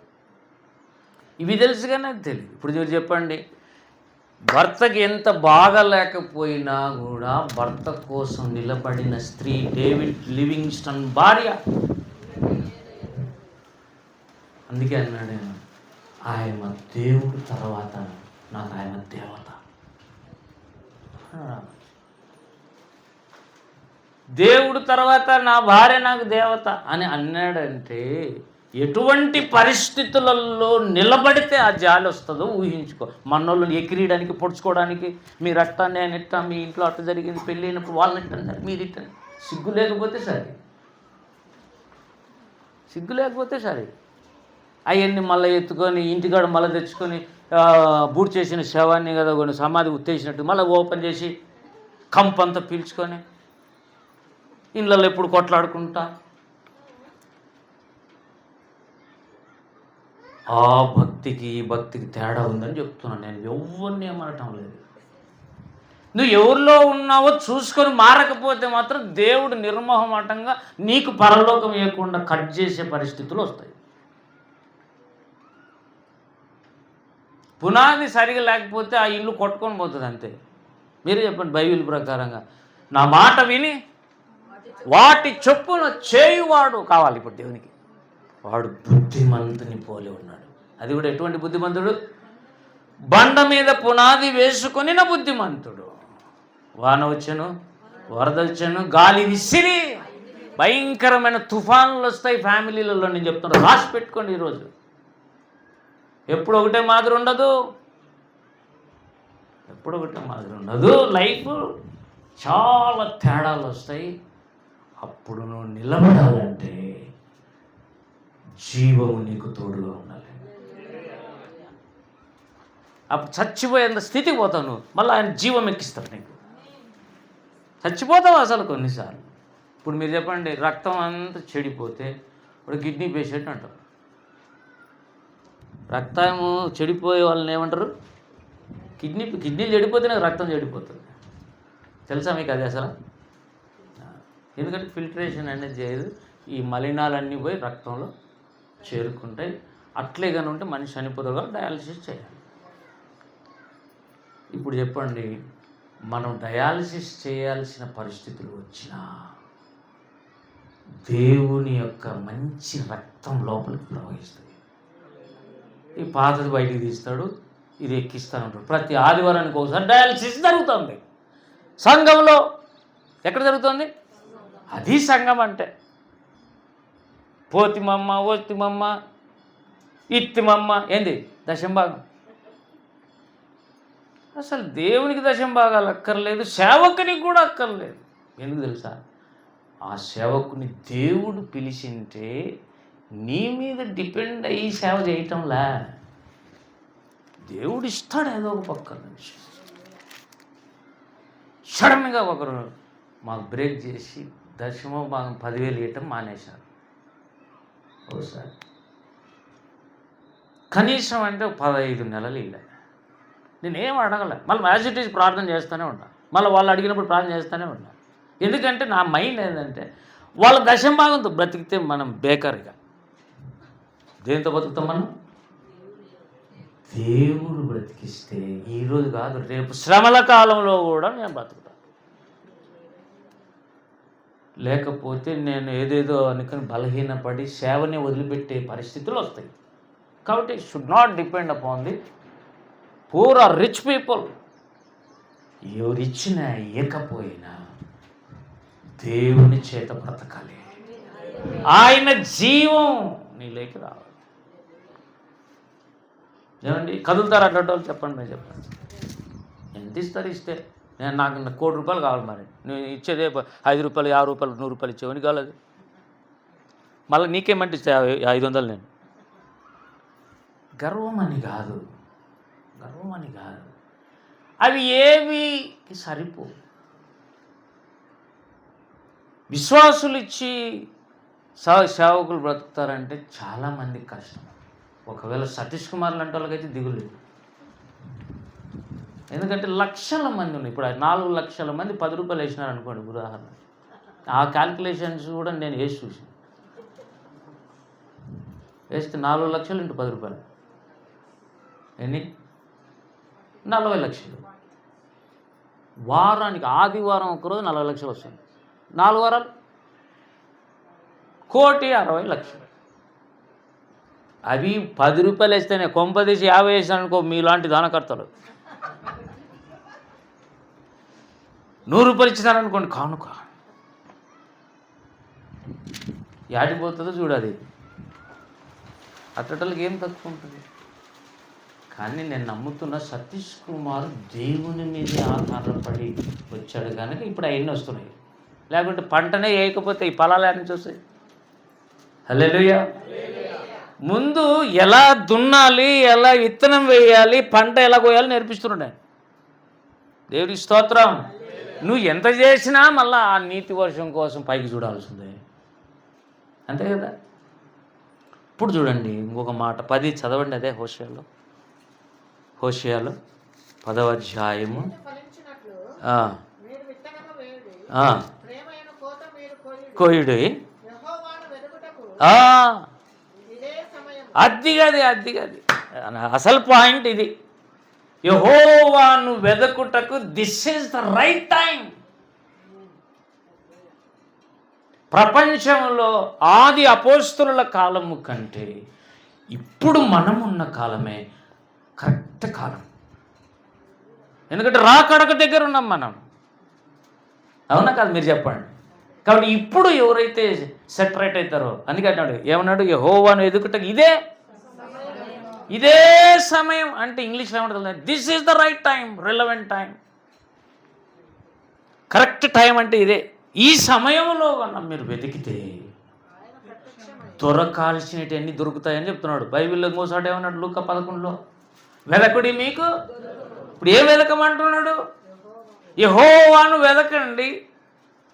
ఇవి తెలుసు కానీ అది తెలియదు. ఇప్పుడు మీరు చెప్పండి, భర్తకి ఎంత బాగా లేకపోయినా కూడా భర్త కోసం నిలబడిన స్త్రీ డేవిడ్ లివింగ్స్టన్ భార్య. అందుకే అన్నాడు నేను, ఆయన దేవుడు తర్వాత నాకు ఆయన దేవత. దేవుడు తర్వాత నా భార్య నాకు దేవత అని అన్నాడంటే ఎటువంటి పరిస్థితులలో నిలబడితే ఆ జాలి వస్తుందో ఊహించుకో. మనోళ్ళు ఎకిరియడానికి పొడుచుకోవడానికి మీ రక్తాన్ని ఆయన ఇట్టా, మీ ఇంట్లో అట్ట జరిగింది, పెళ్ళి అయినప్పుడు వాళ్ళని ఇట్టన్నారు, మీరు ఇట్టండి. సిగ్గు లేకపోతే సరే, సిగ్గు లేకపోతే సరే. అవన్నీ మళ్ళీ ఎత్తుకొని ఇంటికాడ మళ్ళీ తెచ్చుకొని బూట్ చేసిన శవాన్ని కదా కొన్ని సమాధి ఉత్తేసినట్టు మళ్ళీ ఓపెన్ చేసి కంపంతా పీల్చుకొని ఇళ్ళల్లో ఎప్పుడు కొట్లాడుకుంటా. ఆ భక్తికి ఈ భక్తికి తేడా ఉందని చెప్తున్నాను. నేను ఎవరిని ఏమనటం లేదు. నువ్వు ఎవరిలో ఉన్నావో చూసుకొని మారకపోతే మాత్రం దేవుడు నిర్మోహమాటంగా నీకు పరలోకం ఇవ్వకుండా కట్ చేసే పరిస్థితులు వస్తాయి. పునాది సరిగా లేకపోతే ఆ ఇల్లు కొట్టుకొని పోతుంది అంతే. మీరే చెప్పండి, బైబిల్ ప్రకారంగా నా మాట విని వాటి చొప్పున చేయువాడు కావాలి. ఇప్పుడు దేవునికి వాడు బుద్ధిమంతుని పోలి ఉన్నాడు. అది కూడా ఎటువంటి బుద్ధిమంతుడు? బండ మీద పునాది వేసుకొని నా బుద్ధిమంతుడు. వాన వచ్చాను, వరద వచ్చాను, గాలి విసిరి భయంకరమైన తుఫాన్లు వస్తాయి ఫ్యామిలీలలో. నేను చెప్తున్నాను, రాసి పెట్టుకోండి. ఈరోజు ఎప్పుడు ఒకటే మాదిరి ఉండదు, ఎప్పుడు ఒకటే మాదిరి ఉండదు. లైఫ్ చాలా తేడాలు వస్తాయి. అప్పుడు నువ్వు నిలబడాలంటే జీవము నీకు తోడుగా ఉండాలి. అప్పుడు చచ్చిపోయేంత స్థితికి పోతావు నువ్వు. మళ్ళీ ఆయన జీవం ఎక్కిస్తాడు నీకు. చచ్చిపోతావు అసలు కొన్నిసార్లు. ఇప్పుడు మీరు చెప్పండి, రక్తం అంతా చెడిపోతే ఇప్పుడు కిడ్నీ పేషెంట్ అంటారు. రక్తము చెడిపోయే వాళ్ళని ఏమంటారు? కిడ్నీలు చెడిపోతేనే రక్తం చెడిపోతుంది. తెలుసా మీకు అది అసలు? ఎందుకంటే ఫిల్టరేషన్ అనేది చేయదు. ఈ మలినాలన్నీ పోయి రక్తంలో చేరుకుంటాయి. అట్లే కానీ ఉంటే మనిషి చనిపోతాడు. డయాలసిస్ చేయాలి. ఇప్పుడు చెప్పండి, మనం డయాలసిస్ చేయాల్సిన పరిస్థితులు వచ్చినా దేవుని యొక్క మంచి రక్తం లోపలికి ప్రవహిస్తుంది. ఈ పాతది బయటికి తీస్తాడు, ఇది ఎక్కిస్తూ ఉంటాడు. ప్రతి ఆదివారానికి ఒకసారి డయాలసిస్ జరుగుతుంది సంఘంలో. ఎక్కడ జరుగుతుంది? అది సంఘం అంటే. పోతిమమ్మ, ఓతిమమ్మ, ఇత్తిమమ్మ, ఏంది దశంభాగం. అసలు దేవునికి దశంభాగాలు అక్కర్లేదు, సేవకునికి కూడా అక్కర్లేదు. ఎందుకు తెలుసా? ఆ సేవకుని దేవుడు పిలిచింటే నీ మీద డిపెండ్ అయ్యి సేవ చేయటంలా. దేవుడు ఇస్తాడు ఏదో ఒక పక్క నుంచి. సడన్గా ఒకరు మాకు బ్రేక్ చేసి దశమ భాగం 10,000 ఇవ్వటం మానేశారు. ఒకసారి కనీసం అంటే 15 నెలలు ఇలా నేనేం అడగలే. మళ్ళీ యాజ్ ఇట్ ఈజ్ ప్రార్థన చేస్తూనే ఉన్నా. మళ్ళీ వాళ్ళు అడిగినప్పుడు ప్రార్థన చేస్తూనే ఉన్నా. ఎందుకంటే నా మైండ్ ఏంటంటే వాళ్ళ దశమ భాగంతో బ్రతికితే మనం బేకర్గా దేంతో బతుకుతాం? మనం దేవుడు బ్రతికిస్తే ఈరోజు కాదు రేపు శ్రమల కాలంలో కూడా నేను బతుకుతాను. లేకపోతే నేను ఏదేదో అనుకుని బలహీనపడి సేవని వదిలిపెట్టే పరిస్థితులు వస్తాయి. కాబట్టి should not depend upon the poor or rich people. ఎవరిచ్చినా ఇవ్వకపోయినా దేవుని చేత బ్రతకాలి. ఆయన జీవం నీలోకి రావాలి. ఏమండి కదులుతారు అట్లాంటి వాళ్ళు? చెప్పండి, మీరు చెప్పండి. ఎంత ఇస్తారు? ఇస్తే నాకు 1 కోటి రూపాయలు కావాలి. మరి నేను ఇచ్చేదే 5 రూపాయలు, 50 రూపాయలు, 100 రూపాయలు ఇచ్చేవని కావాలి. మళ్ళీ నీకేమంటే ఇస్తే 500 నేను. గర్వం అని కాదు, అవి ఏవి సరిపో. విశ్వాసులు ఇచ్చి సేవకులు బ్రతుకుతారంటే చాలామందికి కష్టం. ఒకవేళ సతీష్ కుమార్ లాంటి వాళ్ళకైతే దిగులేదు. ఎందుకంటే లక్షల మంది ఉన్నాయి. ఇప్పుడు 4 లక్షల మంది 10 రూపాయలు వేసినారు అనుకోండి ఉదాహరణ. ఆ క్యాల్కులేషన్స్ కూడా నేను వేసి చూసాను. వేస్తే 4 లక్షలు ఇంటూ 10 రూపాయలు ఎన్ని? 40 లక్షలు. వారానికి ఆదివారం ఒకరోజు 40 లక్షలు వస్తుంది. 4 వారాలు 1,60,00,000. అవి 10 రూపాయలు వేస్తేనే కొంపదీసి 50 వేసాను అనుకో మీలాంటి దానకర్తలు. 100 రూపాయలు ఇచ్చినారనుకోండి కానుక. యాడిపోతుందో చూడాలి. అట్టటలకి ఏం తక్కువ ఉంటుంది. కానీ నేను నమ్ముతున్న సతీష్ కుమార్ దేవుని మీదే ఆధారపడి వచ్చాడు కనుక ఇప్పుడు అవన్నీ వస్తున్నాయి. లేకుంటే పంటనే వేయకపోతే ఈ ఫలాలు నుంచి వస్తాయి. హల్లెలూయా. ముందు ఎలా దున్నాలి, ఎలా విత్తనం వేయాలి, పంట ఎలా కోయాలి నేర్పిస్తున్నాడు. దేవుడికి స్తోత్రం. నువ్వు ఎంత చేసినా మళ్ళీ ఆ నీతి వర్షం కోసం పైకి చూడాల్సిందే, అంతే కదా. ఇప్పుడు చూడండి ఇంకొక మాట 10 చదవండి. అదే హోషేయాలో 10వ అధ్యాయము. కోయుడు అద్దిగది అసలు పాయింట్ ఇది. యెహోవాను వెదకుటకు this is the right time. ప్రపంచంలో ఆది అపోస్తలుల కాలము కంటే ఇప్పుడు మనమున్న కాలమే కరెక్ట్ కాలం. ఎందుకంటే రాకడక దగ్గర ఉన్నాం మనం. అవునా కాదు? మీరు చెప్పండి. కాబట్టి ఇప్పుడు ఎవరైతే సెటరేట్ అవుతారో అందుకే అన్నాడు, ఏమన్నాడు? యెహోవాను ఎదుగుటకు ఇదే సమయం. అంటే ఇంగ్లీష్లో ఏమంటుంది? This is the right time, relevant time. Correct time అంటే ఇదే. ఈ సమయంలో కన్నా మీరు వెతికితే దొరకాల్సినవన్నీ దొరుకుతాయని చెప్తున్నాడు. బైబిల్లో ఇంకోసారి ఏమన్నాడు? లూకా 11లో వెదకుడి మీకు. ఇప్పుడు ఏం వెదకమంటున్నాడు? యెహోవాను వెదకండి.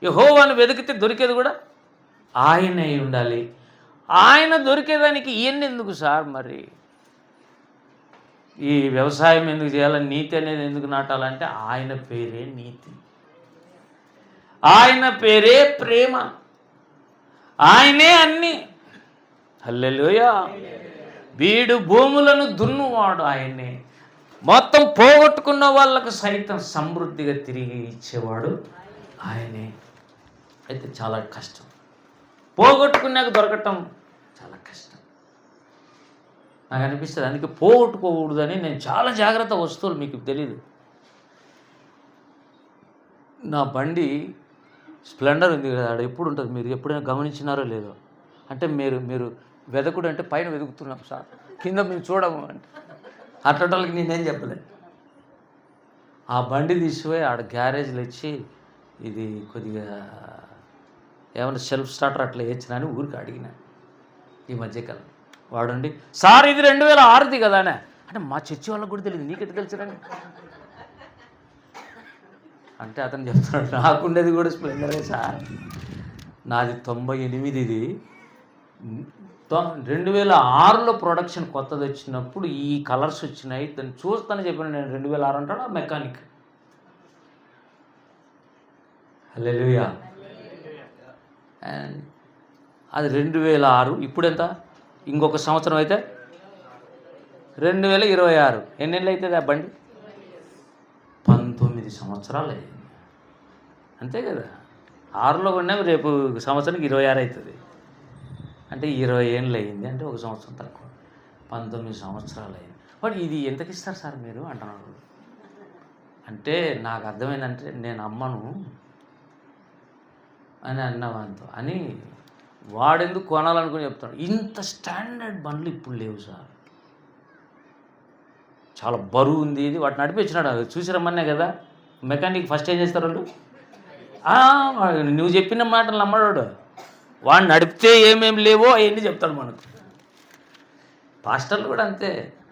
యెహోవాను వెతికితే దొరికేది కూడా ఆయనే ఉండాలి. ఆయన దొరికేదానికి ఇవన్నీ ఎందుకు సార్? మరి ఈ వ్యవసాయం ఎందుకు చేయాలని, నీతి అనేది ఎందుకు నాటాలంటే ఆయన పేరే నీతి, ఆయన పేరే ప్రేమ, ఆయనే అన్నీ. హల్లెలూయా. వీడు భూములను దున్నువాడు ఆయనే. మొత్తం పోగొట్టుకున్న వాళ్ళకు సైతం సమృద్ధిగా తిరిగి ఇచ్చేవాడు ఆయనే. అయితే చాలా కష్టం. పోగొట్టుకున్నాక దొరకటం చాలా కష్టం నాకు అనిపిస్తుంది. అందుకే పోగొట్టుకోకూడదని నేను చాలా జాగ్రత్త. వస్తువులు మీకు తెలియదు. నా బండి స్ప్లెండర్ ఉంది కదా, ఆడ ఎప్పుడు ఉంటుంది. మీరు ఎప్పుడైనా గమనించినారో లేదో? అంటే మీరు వెదకుడు అంటే పైన వెతుకుతున్నాం సార్, కింద మేము చూడము అంటే అట్టడానికి నేనేం చెప్పలేదు. ఆ బండి తీసిపోయి ఆడ గ్యారేజ్లో ఇచ్చి ఇది కొద్దిగా ఏమైనా సెల్ఫ్ స్టార్టర్ అట్లా వేయించినా అని ఊరికి అడిగిన ఈ మధ్యకాలం. వాడుండి సార్ ఇది 2006ది కదా అంటే మా చర్చి వాళ్ళకి కూడా తెలియదు, నీకెట్లా తెలుసురండి అంటే అతను చెప్తున్నాడు నాకుండేది కూడా స్ప్లెండరే సార్, నాది 98. 2006లో ప్రొడక్షన్ కొత్తది వచ్చినప్పుడు ఈ కలర్స్ వచ్చినాయి, దాన్ని చూస్తానని చెప్పాను నేను. 2006 అంటాడు ఆ మెకానిక్. హల్లెలూయా. అది 2006. ఇప్పుడు ఎంత? ఇంకొక సంవత్సరం అయితే 2026. ఎన్నేళ్ళు అవుతుంది ఆ బండి? 19 సంవత్సరాలు అయింది. అంతే కదా, 6లో కొన్నాము, రేపు సంవత్సరానికి 26 అవుతుంది అంటే 20 ఏళ్ళు అయింది. అంటే ఒక సంవత్సరం తక్కువ, 19 సంవత్సరాలు అయింది. బట్ ఇది ఎంతకి ఇస్తారు సార్ మీరు అంటున్నాడు. అంటే నాకు అర్థమైందంటే నేను అమ్మను అని అన్నవాంతో అని వాడెందుకు కొనాలనుకుని చెప్తాడు. ఇంత స్టాండర్డ్ బండ్లు ఇప్పుడు లేవు సార్, చాలా బరువు ఉంది ఇది. వాటిని నడిపించినాడు, అది చూసి రమ్మనే కదా. మెకానిక్ ఫస్ట్ ఏం చేస్తారు వాళ్ళు, నువ్వు చెప్పిన మాటలు నమ్మడాడు, వాడు నడిపితే ఏమేమి లేవో అవన్నీ చెప్తాడు మనకు. పాస్టర్లు కూడా అంతే,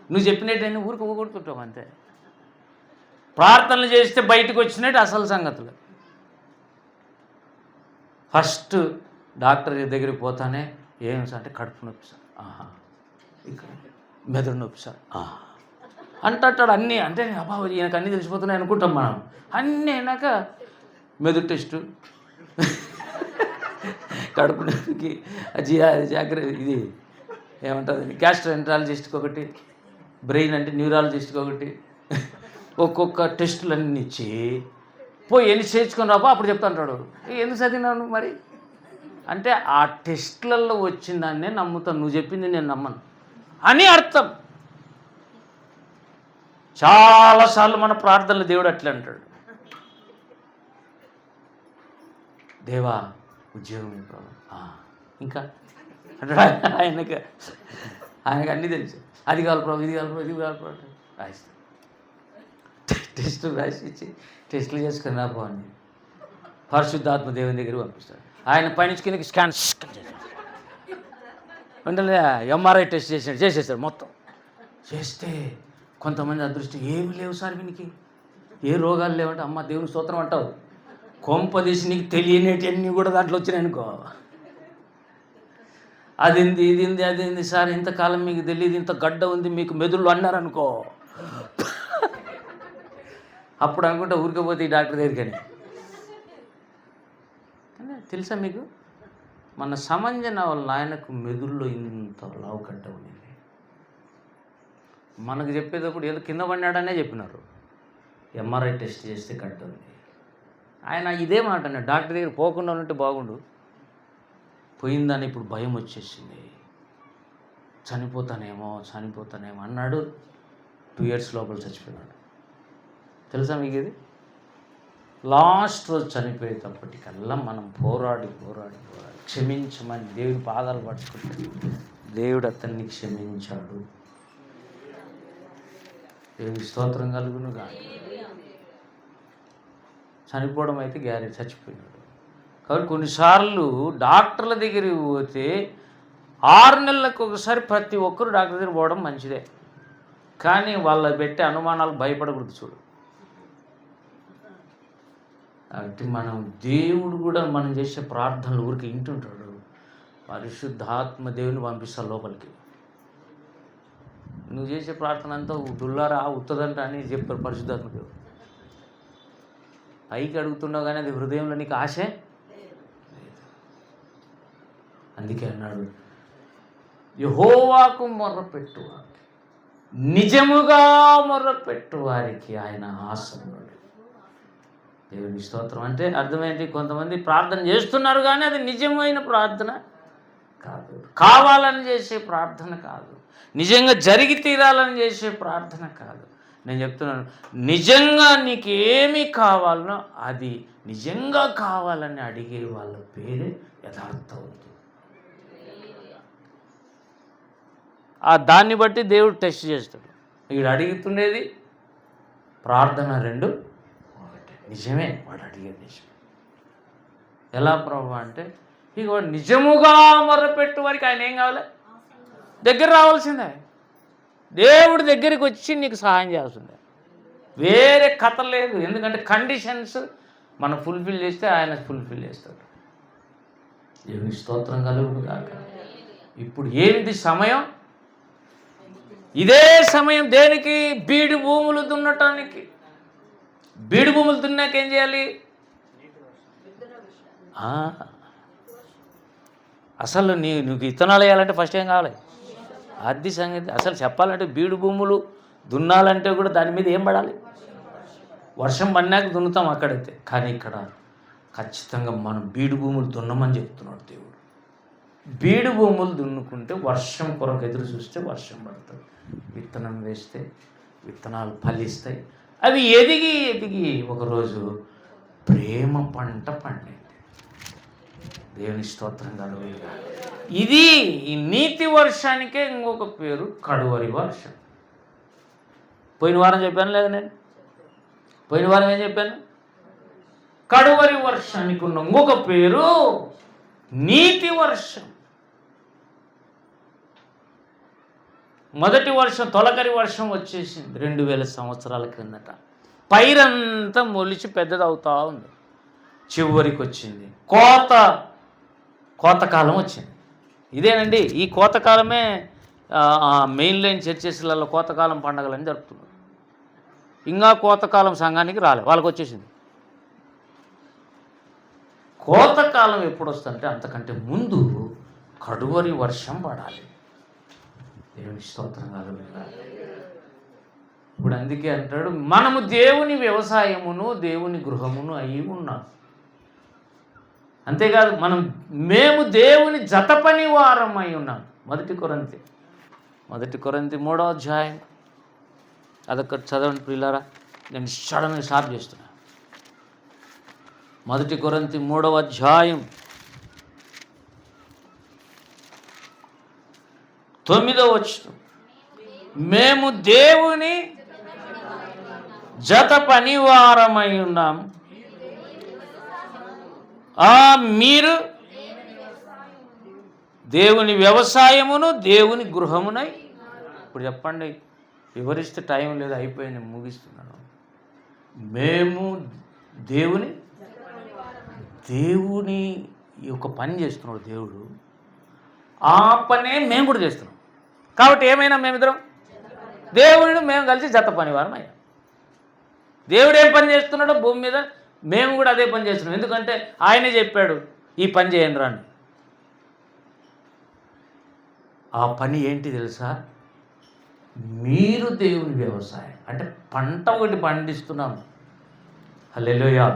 నువ్వు చెప్పినట్టయినా ఊరికి ఊగొడుతుంటావు అంతే. ప్రార్థనలు చేస్తే బయటకు వచ్చినట్టు అసలు సంగతులు. ఫస్ట్ డాక్టర్ దగ్గరికి పోతానే ఏం సార్ అంటే కడుపు నొప్పి సార్, ఇక్కడ మెదడు నొప్పి సార్ అంటాడు. అన్నీ అంటే అబ్బా ఈయనకు అన్నీ తెలిసిపోతున్నాయి అనుకుంటాం మనం. అన్నీ అయినాక మెదడు టెస్టు, కడుపు నొప్పికి ఇది ఏమంటుంది గ్యాస్ట్రోఎంట్రాలజిస్ట్కి ఒకటి, బ్రెయిన్ అంటే న్యూరాలజిస్ట్కి ఒకటి, ఒక్కొక్క టెస్టులన్నీ ఇచ్చి పోయి ఎన్ని చేర్చుకొని రాపో అప్పుడు చెప్తా అంటాడు. ఎందుకు చదివినాను మరి అంటే ఆ టెస్ట్లలో వచ్చిందాన్నే నమ్ముతాను, నువ్వు చెప్పింది నేను నమ్మను అని అర్థం. చాలాసార్లు మన ప్రార్థనలు దేవుడు అట్లా అంటాడు, దేవా ఉద్యోగం ఇంకా అంటాడు. ఆయనకు అన్నీ తెలుసు, అది కావాలి ప్రభు, ఇది కావాలి ప్రభు, ఇది కావాలి ప్రభు రాయిస్తాను. టెస్టులు రాసి ఇచ్చి టెస్టులు చేసుకుని రాపో అని పరిశుద్ధాత్మ దేవుని దగ్గర పంపిస్తాడు. ఆయన పైనుంచి కిందకి స్కాన్ అంటే ఎంఆర్ఐ టెస్ట్ చేసేస్తాడు మొత్తం. చేస్తే కొంతమంది అదృష్టం ఏమి లేవు సార్, వీనికి ఏ రోగాలు లేవంటే అమ్మ దేవుని స్తోత్రం అంటావు. కొంపదీసి నీకు తెలియనేటివన్నీ కూడా దాంట్లో వచ్చినాయి అనుకో. అదింది ఇదింది అదింది సార్, ఇంతకాలం మీకు తెలియదు, ఇంత గడ్డ ఉంది మీకు మెదుళ్ళు అన్నారనుకో, అప్పుడు అనుకుంటా ఊరికపోతే ఈ డాక్టర్ దగ్గరికని. తెలుసా మీకు, మన సమంజన వాళ్ళ ఆయనకు మెదుల్లో ఇంత లావు కట్ట ఉంది. మనకు చెప్పేటప్పుడు ఏదో కింద పడినాడనే చెప్పినారు, ఎంఆర్ఐ టెస్ట్ చేస్తే కట్ట ఉంది. ఆయన ఇదే మాట అన్నాడు, డాక్టర్ దగ్గర పోకుండా ఉంటే బాగుండు, పోయిందని ఇప్పుడు భయం వచ్చేసింది, చనిపోతానేమో అన్నాడు. 2 years లోపల చచ్చిపోయినాడు. తెలుసా మీకు ఇది? లాస్ట్ రోజు చనిపోయేటప్పటికల్లా మనం పోరాడి క్షమించమని దేవుని పాదాలు పట్టుకుంటే దేవుడు అతన్ని క్షమించాడు. దేవుని స్తోత్రం కలుగును కానీ. చనిపోవడం అయితే గ్యారెంటీ, చచ్చిపోయినాడు. కాబట్టి కొన్నిసార్లు డాక్టర్ల దగ్గరికి పోతే 6 నెలలకు ఒకసారి ప్రతి ఒక్కరు డాక్టర్ దగ్గర పోవడం మంచిదే, కానీ వాళ్ళ పెట్టే అనుమానాలు భయపడకూడదు. చూడు, కాబట్టి మనం దేవుడు కూడా మనం చేసే ప్రార్థనలు ఊరికి వింటుంటాడు. పరిశుద్ధాత్మ దేవుని పంపిస్తా లోపలికి. నువ్వు చేసే ప్రార్థన అంతా దుల్లారా ఉత్తదంట అని చెప్పారు పరిశుద్ధాత్మ దేవుడు. పైకి అడుగుతున్నావు కానీ అది హృదయంలో నీకు ఆశే లేదు. అందుకే అన్నాడు, యెహోవాకు మొర్రపెట్టు వారికి, నిజముగా మొర్రపెట్టు వారికి ఆయన ఆసన్నుడు. దేవుని స్తోత్రం. అంటే అర్థమేంటి? కొంతమంది ప్రార్థన చేస్తున్నారు కానీ అది నిజమైన ప్రార్థన కాదు, కావాలని చేసే ప్రార్థన కాదు, నిజంగా జరిగి తీరాలని చేసే ప్రార్థన కాదు. నేను చెప్తున్నాను, నిజంగా నీకు ఏమి కావాలనో అది నిజంగా కావాలని అడిగే వాళ్ళ పేరే యథార్థవంతుడు. దాన్ని బట్టి దేవుడు టెస్ట్ చేస్తాడు. వీడు అడుగుతుండేది ప్రార్థన 2 ఒకటే, నిజమే వాడు అడిగేది నిజమే. ఎలా ప్రభు అంటే ఇక వాడు నిజముగా మొరపెట్టు వారికి ఆయన ఏం కావాలి? దగ్గర రావాల్సిందే. దేవుడి దగ్గరికి వచ్చి నీకు సహాయం చేయాల్సిందే, వేరే కథ లేదు. ఎందుకంటే కండిషన్స్ మనం ఫుల్ఫిల్ చేస్తే ఆయన ఫుల్ఫిల్ చేస్తాడు. దేవుని స్తోత్రం కలుగును గాక. ఇప్పుడు ఏంటి సమయం? ఇదే సమయం దేనికి? బీడు భూములు దున్నటానికి. బీడు భూములు దున్నాక ఏం చేయాలి? అసలు నీకు విత్తనాలు వేయాలంటే ఫస్ట్ ఏం కావాలి? అది సంగతి. అసలు చెప్పాలంటే బీడు భూములు దున్నాలంటే కూడా దాని మీద ఏం పడాలి? వర్షం పడినాక దున్నుతాం అక్కడైతే. కానీ ఇక్కడ ఖచ్చితంగా మనం బీడు భూములు దున్నమని చెప్తున్నాడు దేవుడు. బీడు భూములు దున్నుకుంటే వర్షం కొరకు ఎదురు చూస్తే వర్షం పడుతుంది, విత్తనం వేస్తే విత్తనాలు ఫలిస్తాయి. అవి ఎదిగి ఎదిగి ఒకరోజు ప్రేమ పంట పండింది. దేవుని స్తోత్రం కలుగుగా. ఇది ఈ నీతి వర్షానికే ఇంకొక పేరు కడువరి వర్షం. పోయిన వారం చెప్పాను లేదా నేను? పోయిన వారం ఏం చెప్పాను? కడువరి వర్షానికి ఉన్న ఇంకొక పేరు నీతి వర్షం. మొదటి వర్షం తొలకరి వర్షం వచ్చేసింది 2000 సంవత్సరాల క్రిందట. పైరంతా మొలిచి పెద్దదవుతా ఉంది. చివరికి వచ్చింది కోతకాలం వచ్చింది. ఇదేనండి, ఈ కోతకాలమే మెయిన్ లైన్ చర్చెస్లలో కోతకాలం పండగలని జరుపుతున్నారు. ఇంకా కోతకాలం సంఘానికి రాలే, వాళ్ళకి వచ్చేసింది. కోతకాలం ఎప్పుడు వస్తుందంటే అంతకంటే ముందు కడువరి వర్షం పడాలి. దేవుని స్తోత్రం కలుగుగా. ఇప్పుడు అందుకే అంటాడు, మనము దేవుని వ్యవసాయమును దేవుని గృహమును అయి ఉన్నాం. అంతేకాదు, మేము దేవుని జత పని వారం అయి ఉన్నాం. మొదటి కొరింథీ 3వ అధ్యాయం. అదొకటి చదవండి ప్రియులారా, నేను సడన్గా స్టాప్ చేస్తున్నా. 1 కొరింథీ 3వ అధ్యాయం 9వ వచనం. మేము దేవుని జత పనివారమై ఉన్నాం, మీరు దేవుని వ్యవసాయమును దేవుని గృహమునై. ఇప్పుడు చెప్పండి, వివరిస్తే టైం లేదు, అయిపోయింది, ముగిస్తున్నాను. మేము దేవుని యొక్క పని చేస్తున్నాడు దేవుడు, ఆ పనే మేము కూడా చేస్తున్నాం. కాబట్టి ఏమైనా మేమిద్దరం దేవుడు మేము కలిసి జత పనివారం అయ్యాం. దేవుడు ఏం పని చేస్తున్నాడో భూమి మీద మేము కూడా అదే పని చేస్తున్నాం. ఎందుకంటే ఆయనే చెప్పాడు ఈ పని చేయండి రండి. ఆ పని ఏంటి తెలుసా? మీరు దేవుని వ్యవసాయం అంటే పంట ఒకటి పండిస్తున్నాం. హల్లెలూయా.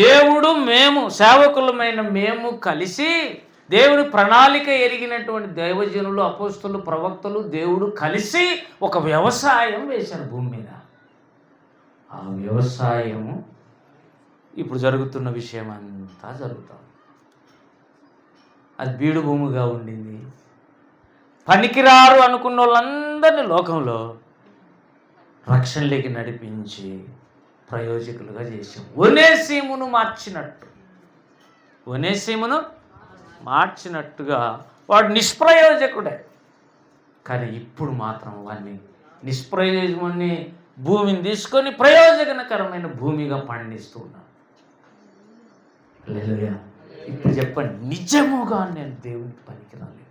దేవుడు మేము సేవకులమైన మేము కలిసి దేవుని ప్రణాళిక ఎరిగినటువంటి దైవజనులు, అపోస్తులు, ప్రవక్తలు దేవుడు కలిసి ఒక వ్యవసాయం వేశారు భూమి మీద. ఆ వ్యవసాయము ఇప్పుడు జరుగుతున్న విషయం అంతా జరుగుతాం. అది బీడు భూమిగా ఉండింది. పనికిరారు అనుకున్న వాళ్ళందరినీ లోకంలో రక్షణలోకి నడిపించి ప్రయోజకులుగా చేశాం. ఒనేసీమును మార్చినట్టుగా వాడు నిష్ప్రయోజకుడే. కానీ ఇప్పుడు మాత్రం వాడిని నిష్ప్రయోజకుని భూమిని తీసుకొని ప్రయోజనకరమైన భూమిగా పండిస్తూ ఉన్నాను. హల్లెలూయా. ఇప్పుడు చెప్పండి, నిజముగా నేను దేవునికి పనికిరాలేదు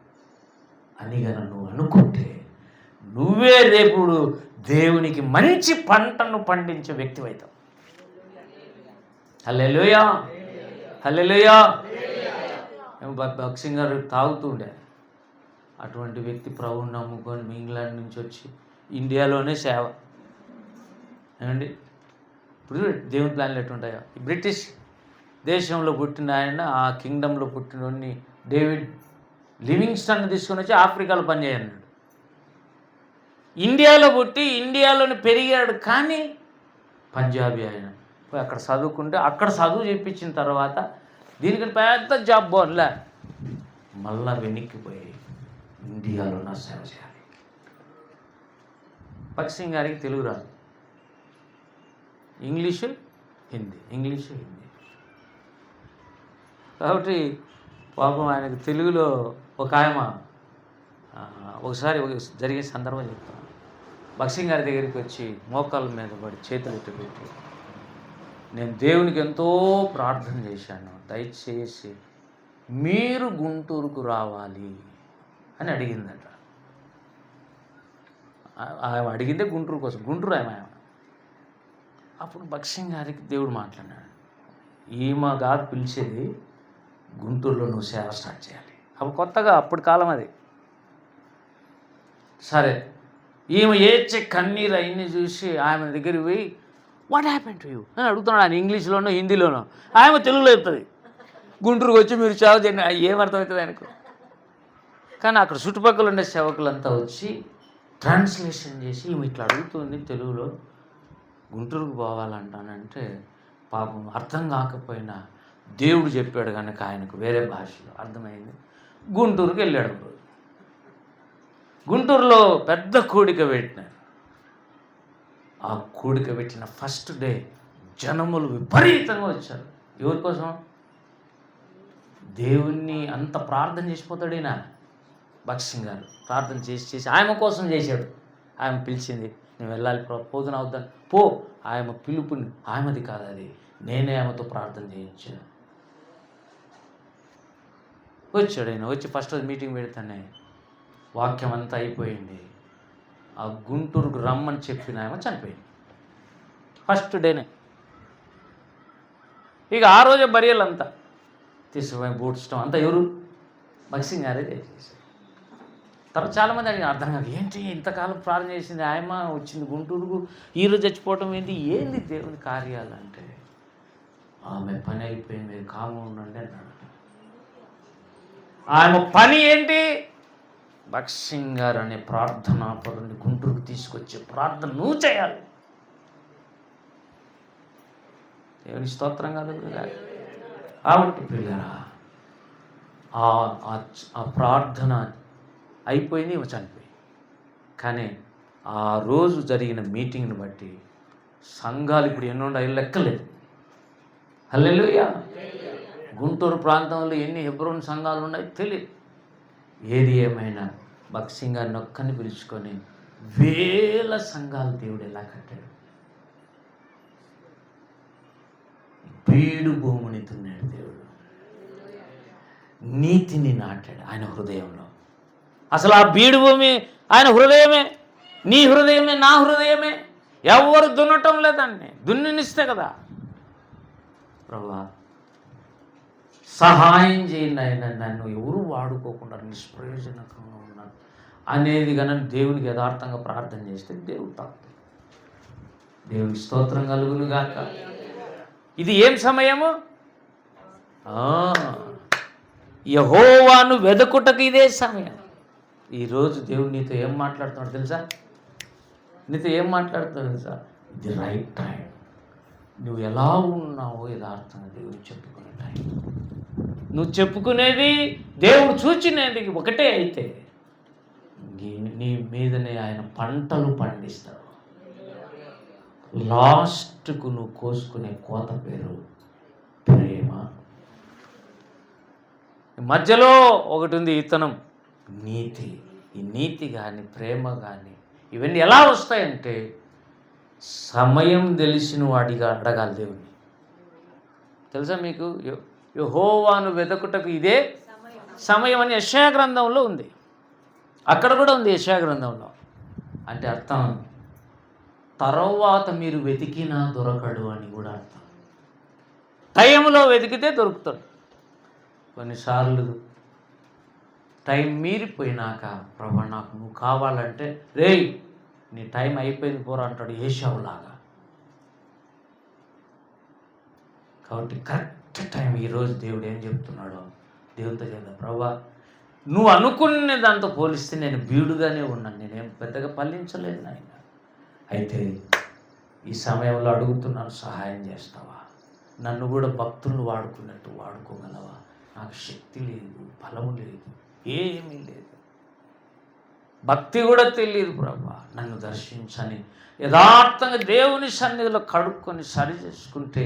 అని గనక నువ్వు అనుకుంటే నువ్వే రేపు దేవునికి మంచి పంటను పండించే వ్యక్తి అవుతావు. హల్లెలూయా, హల్లెలూయా. భక్సింగ్ గారు తాగుతుండే అటువంటి వ్యక్తి ప్రభువుని నమ్ముకొని ఇంగ్లాండ్ నుంచి వచ్చి ఇండియాలోనే సేవ. ఏమండి, ఇప్పుడు దేవుని ప్లాన్లు ఎట్టుంటాయో. బ్రిటిష్ దేశంలో పుట్టిన ఆయన, ఆ కింగ్డంలో పుట్టినోడిని డేవిడ్ లివింగ్స్టన్ తీసుకొని వచ్చి ఆఫ్రికాలో పనిచేయన్నాడు. ఇండియాలో పుట్టి ఇండియాలోనే పెరిగాడు, కానీ పంజాబీ ఆయన పోయి అక్కడ చదువుకుంటే అక్కడ చదువు చెప్పించిన తర్వాత దీనికి పెద్ద జాబ్ బోన్లే మళ్ళా వెనక్కిపోయి ఇండియాలో నా సేవ చేయాలి. భక్సింగ్ గారికి తెలుగు రాదు, ఇంగ్లీషు హిందీ. కాబట్టి పాపం ఆయనకు తెలుగులో ఒక ఒకసారి జరిగే సందర్భం చెప్తాను. భక్సింగ్ గారి దగ్గరికి వచ్చి మోకాళ్ళ మీద పడి చేతులు ఎత్తి పెట్టి, నేను దేవునికి ఎంతో ప్రార్థన చేశాను, దయచేసి మీరు గుంటూరుకు రావాలి అని అడిగిందట. ఆమె అడిగిందే గుంటూరు కోసం, గుంటూరు ఆమె. అప్పుడు భక్సింగ్ గారికి దేవుడు మాట్లాడాడు, ఈమె కాదు పిలిచేది, గుంటూరులో నువ్వు సేవ స్టార్ట్ చేయాలి. అప్పుడు కొత్తగా, అప్పుడు కాలం అది. సరే, ఈమె ఏడ్చే కన్నీరు అవన్నీ చూసి ఆమె దగ్గరికి పోయి, వాట్ హ్యాపెన్ టు యూ అని అడుగుతున్నాడు. ఆయన ఇంగ్లీష్లోనో హిందీలోనో. ఆమె తెలుగులో చెప్తుంది. గుంటూరుకు వచ్చి మీరు సేవ చేయండి. ఏమర్థమవుతుంది ఆయనకు? కానీ అక్కడ చుట్టుపక్కల ఉండే సేవకులంతా వచ్చి ట్రాన్స్లేషన్ చేసి ఈమె ఇట్లా అడుగుతుంది తెలుగులో, గుంటూరుకు పోవాలంటానంటే పాపం అర్థం కాకపోయినా దేవుడు చెప్పాడు కనుక ఆయనకు వేరే భాషలో అర్థమైంది. గుంటూరుకు వెళ్ళాడు. గుంటూరులో పెద్ద కూడిక పెట్టినారు. ఆ కూడిక పెట్టిన ఫస్ట్ డే జనములు విపరీతంగా వచ్చారు. ఎవరి కోసం? దేవుణ్ణి అంత ప్రార్థన చేసిపోతాడు ఈయన. భక్సింగ్ గారు ప్రార్థన చేసి ఆమె కోసం చేశాడు. ఆమె పిలిచింది, నేను వెళ్ళాలి, పోతున్నా అవుతాను, పో. ఆమె పిలుపుని, ఆమెది కాదు అది, నేనే ఆమెతో ప్రార్థన చేయించాను. వచ్చాడు ఆయన. వచ్చి ఫస్ట్ రోజు మీటింగ్ పెడతానే వాక్యం అంతా అయిపోయింది. ఆ గుంటూరుకు రమ్మని చెప్పిన ఆమె చనిపోయింది ఫస్ట్ డేనే. ఇక ఆ రోజే బరియల్ అంతా తీసుకుపోయి బూడ్చడం అంతా ఎవరు? భక్సింగ్ గారే చేసేసారు. తర్వాత చాలామంది అడిగిన అర్థం కాదు, ఏంటి ఇంతకాలం ప్రార్థన చేసింది ఆయమ వచ్చింది గుంటూరుకు, ఈరోజు చచ్చిపోవటం ఏంది దేవుని కార్యాలు అంటే, ఆమె పని అయిపోయింది, కాము ఉండండి అన్నాడు. ఆమె పని ఏంటి? భక్సింగ్ గారు అనే ప్రార్థనా పరుని గుంటూరుకు తీసుకొచ్చే ప్రార్థన నువ్వు చేయాలి. దేవుని స్తోత్రం కాదు. కాబట్టి పిల్లరా, ఆ ప్రార్థన అయిపోయింది, చనిపోయింది. కానీ ఆ రోజు జరిగిన మీటింగ్ని బట్టి సంఘాలు ఇప్పుడు ఎన్ని ఉన్నాయి లెక్కలేదు. హల్లెలూయా. గుంటూరు ప్రాంతంలో ఎన్ని హెబ్రోన్ సంఘాలు ఉన్నాయి తెలియదు. ఏది ఏమైనా భక్సింగ్ గారిని ఒక్కని పిలుచుకొని వేల సంఘాలు దేవుడు ఎలా కట్టాడు. బీడు భూమిని దున్నాడు దేవుడు, నీతిని నాటాడు ఆయన హృదయంలో. అసలు ఆ బీడు భూమి ఆయన హృదయమే, నీ హృదయమే, నా హృదయమే. ఎవరు దున్నటం లేదాన్ని, దున్నినిస్తే కదా. ప్రభువా సహాయం చేయండి ఆయన, నన్ను ఎవరు వాడుకోకుండా నిష్ప్రయోజనకంగా ఉన్నాను అనేది కానీ దేవునికి యథార్థంగా ప్రార్థన చేస్తే దేవుడు తాకుతాడు. దేవునికి స్తోత్రం కలుగును గాక. ఇది ఏం సమయము? యెహోవాను వెదకుటకు ఇదే సమయం. ఈరోజు దేవుడు నీతో ఏం మాట్లాడుతున్నాడు తెలుసా? నీతో ఏం మాట్లాడుతున్నాడు తెలుసా? ఇది రైట్ టైం. నువ్వు ఎలా ఉన్నావో యథార్థంగా దేవుడు చెప్పుకునే టైం. నువ్వు చెప్పుకునేది దేవుడు చూచినేది ఒకటే అయితే నీ మీదనే ఆయన పంటలు పండిస్తాడు. లాస్ట్కు నువ్వు కోసుకునే కోత పేరు ప్రేమ. మధ్యలో ఒకటి ఉంది, ఇతనం, నీతి. ఈ నీతి కానీ ప్రేమ కానీ ఇవన్నీ ఎలా వస్తాయంటే సమయం తెలిసిన వాడిగా అడగాలి దేవుని. తెలుసా మీకు? యెహోవాను వెదకుటకు ఇదే సమయం అని యెషయా గ్రంథంలో ఉంది. అక్కడ కూడా ఉంది యెషయా గ్రంథంలో. అంటే అర్థం తర్వాత మీరు వెతికినా దొరకడు అని కూడా అర్థం. టైంలో వెతికితే దొరుకుతాడు. కొన్నిసార్లు టైం మీరిపోయినాక ప్రభు నాకు నువ్వు కావాలంటే రేయ్ నీ టైం అయిపోయింది పోరా అంటాడు ఏషావులాగా. కాబట్టి కరెక్ట్ టైం. ఈరోజు దేవుడు ఏం చెప్తున్నాడో దేవునితో చెప్తా, ప్రభా నువ్వు అనుకునే దాంతో పోలిస్తే నేను బీడుగానే ఉన్నాను, నేనేం పెద్దగా ఫలించలేదు నాయన. అయితే ఈ సమయంలో అడుగుతున్నాను, సహాయం చేస్తావా? నన్ను కూడా భక్తులను వాడుకున్నట్టు వాడుకోగలవా? నాకు శక్తి లేదు, బలము లేదు, ఏమీ లేదు, భక్తి కూడా తెలియదు ప్రభా, నన్ను దర్శించని యథార్థంగా దేవుని సన్నిధిలో కడుక్కొని సరి చేసుకుంటే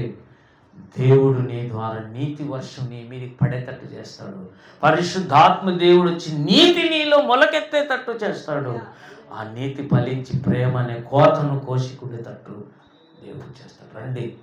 దేవుడు నీ ద్వారా నీతి వర్షం నీ మీదకి పడేటట్టు చేస్తాడు. పరిశుద్ధాత్మ దేవుడు వచ్చి నీతి నీలో మొలకెత్తేటట్టు చేస్తాడు. ఆ నీతి ఫలించి ప్రేమ అనే కోతను కోసి కుడేటట్టు దేవుడు చేస్తాడు. రండి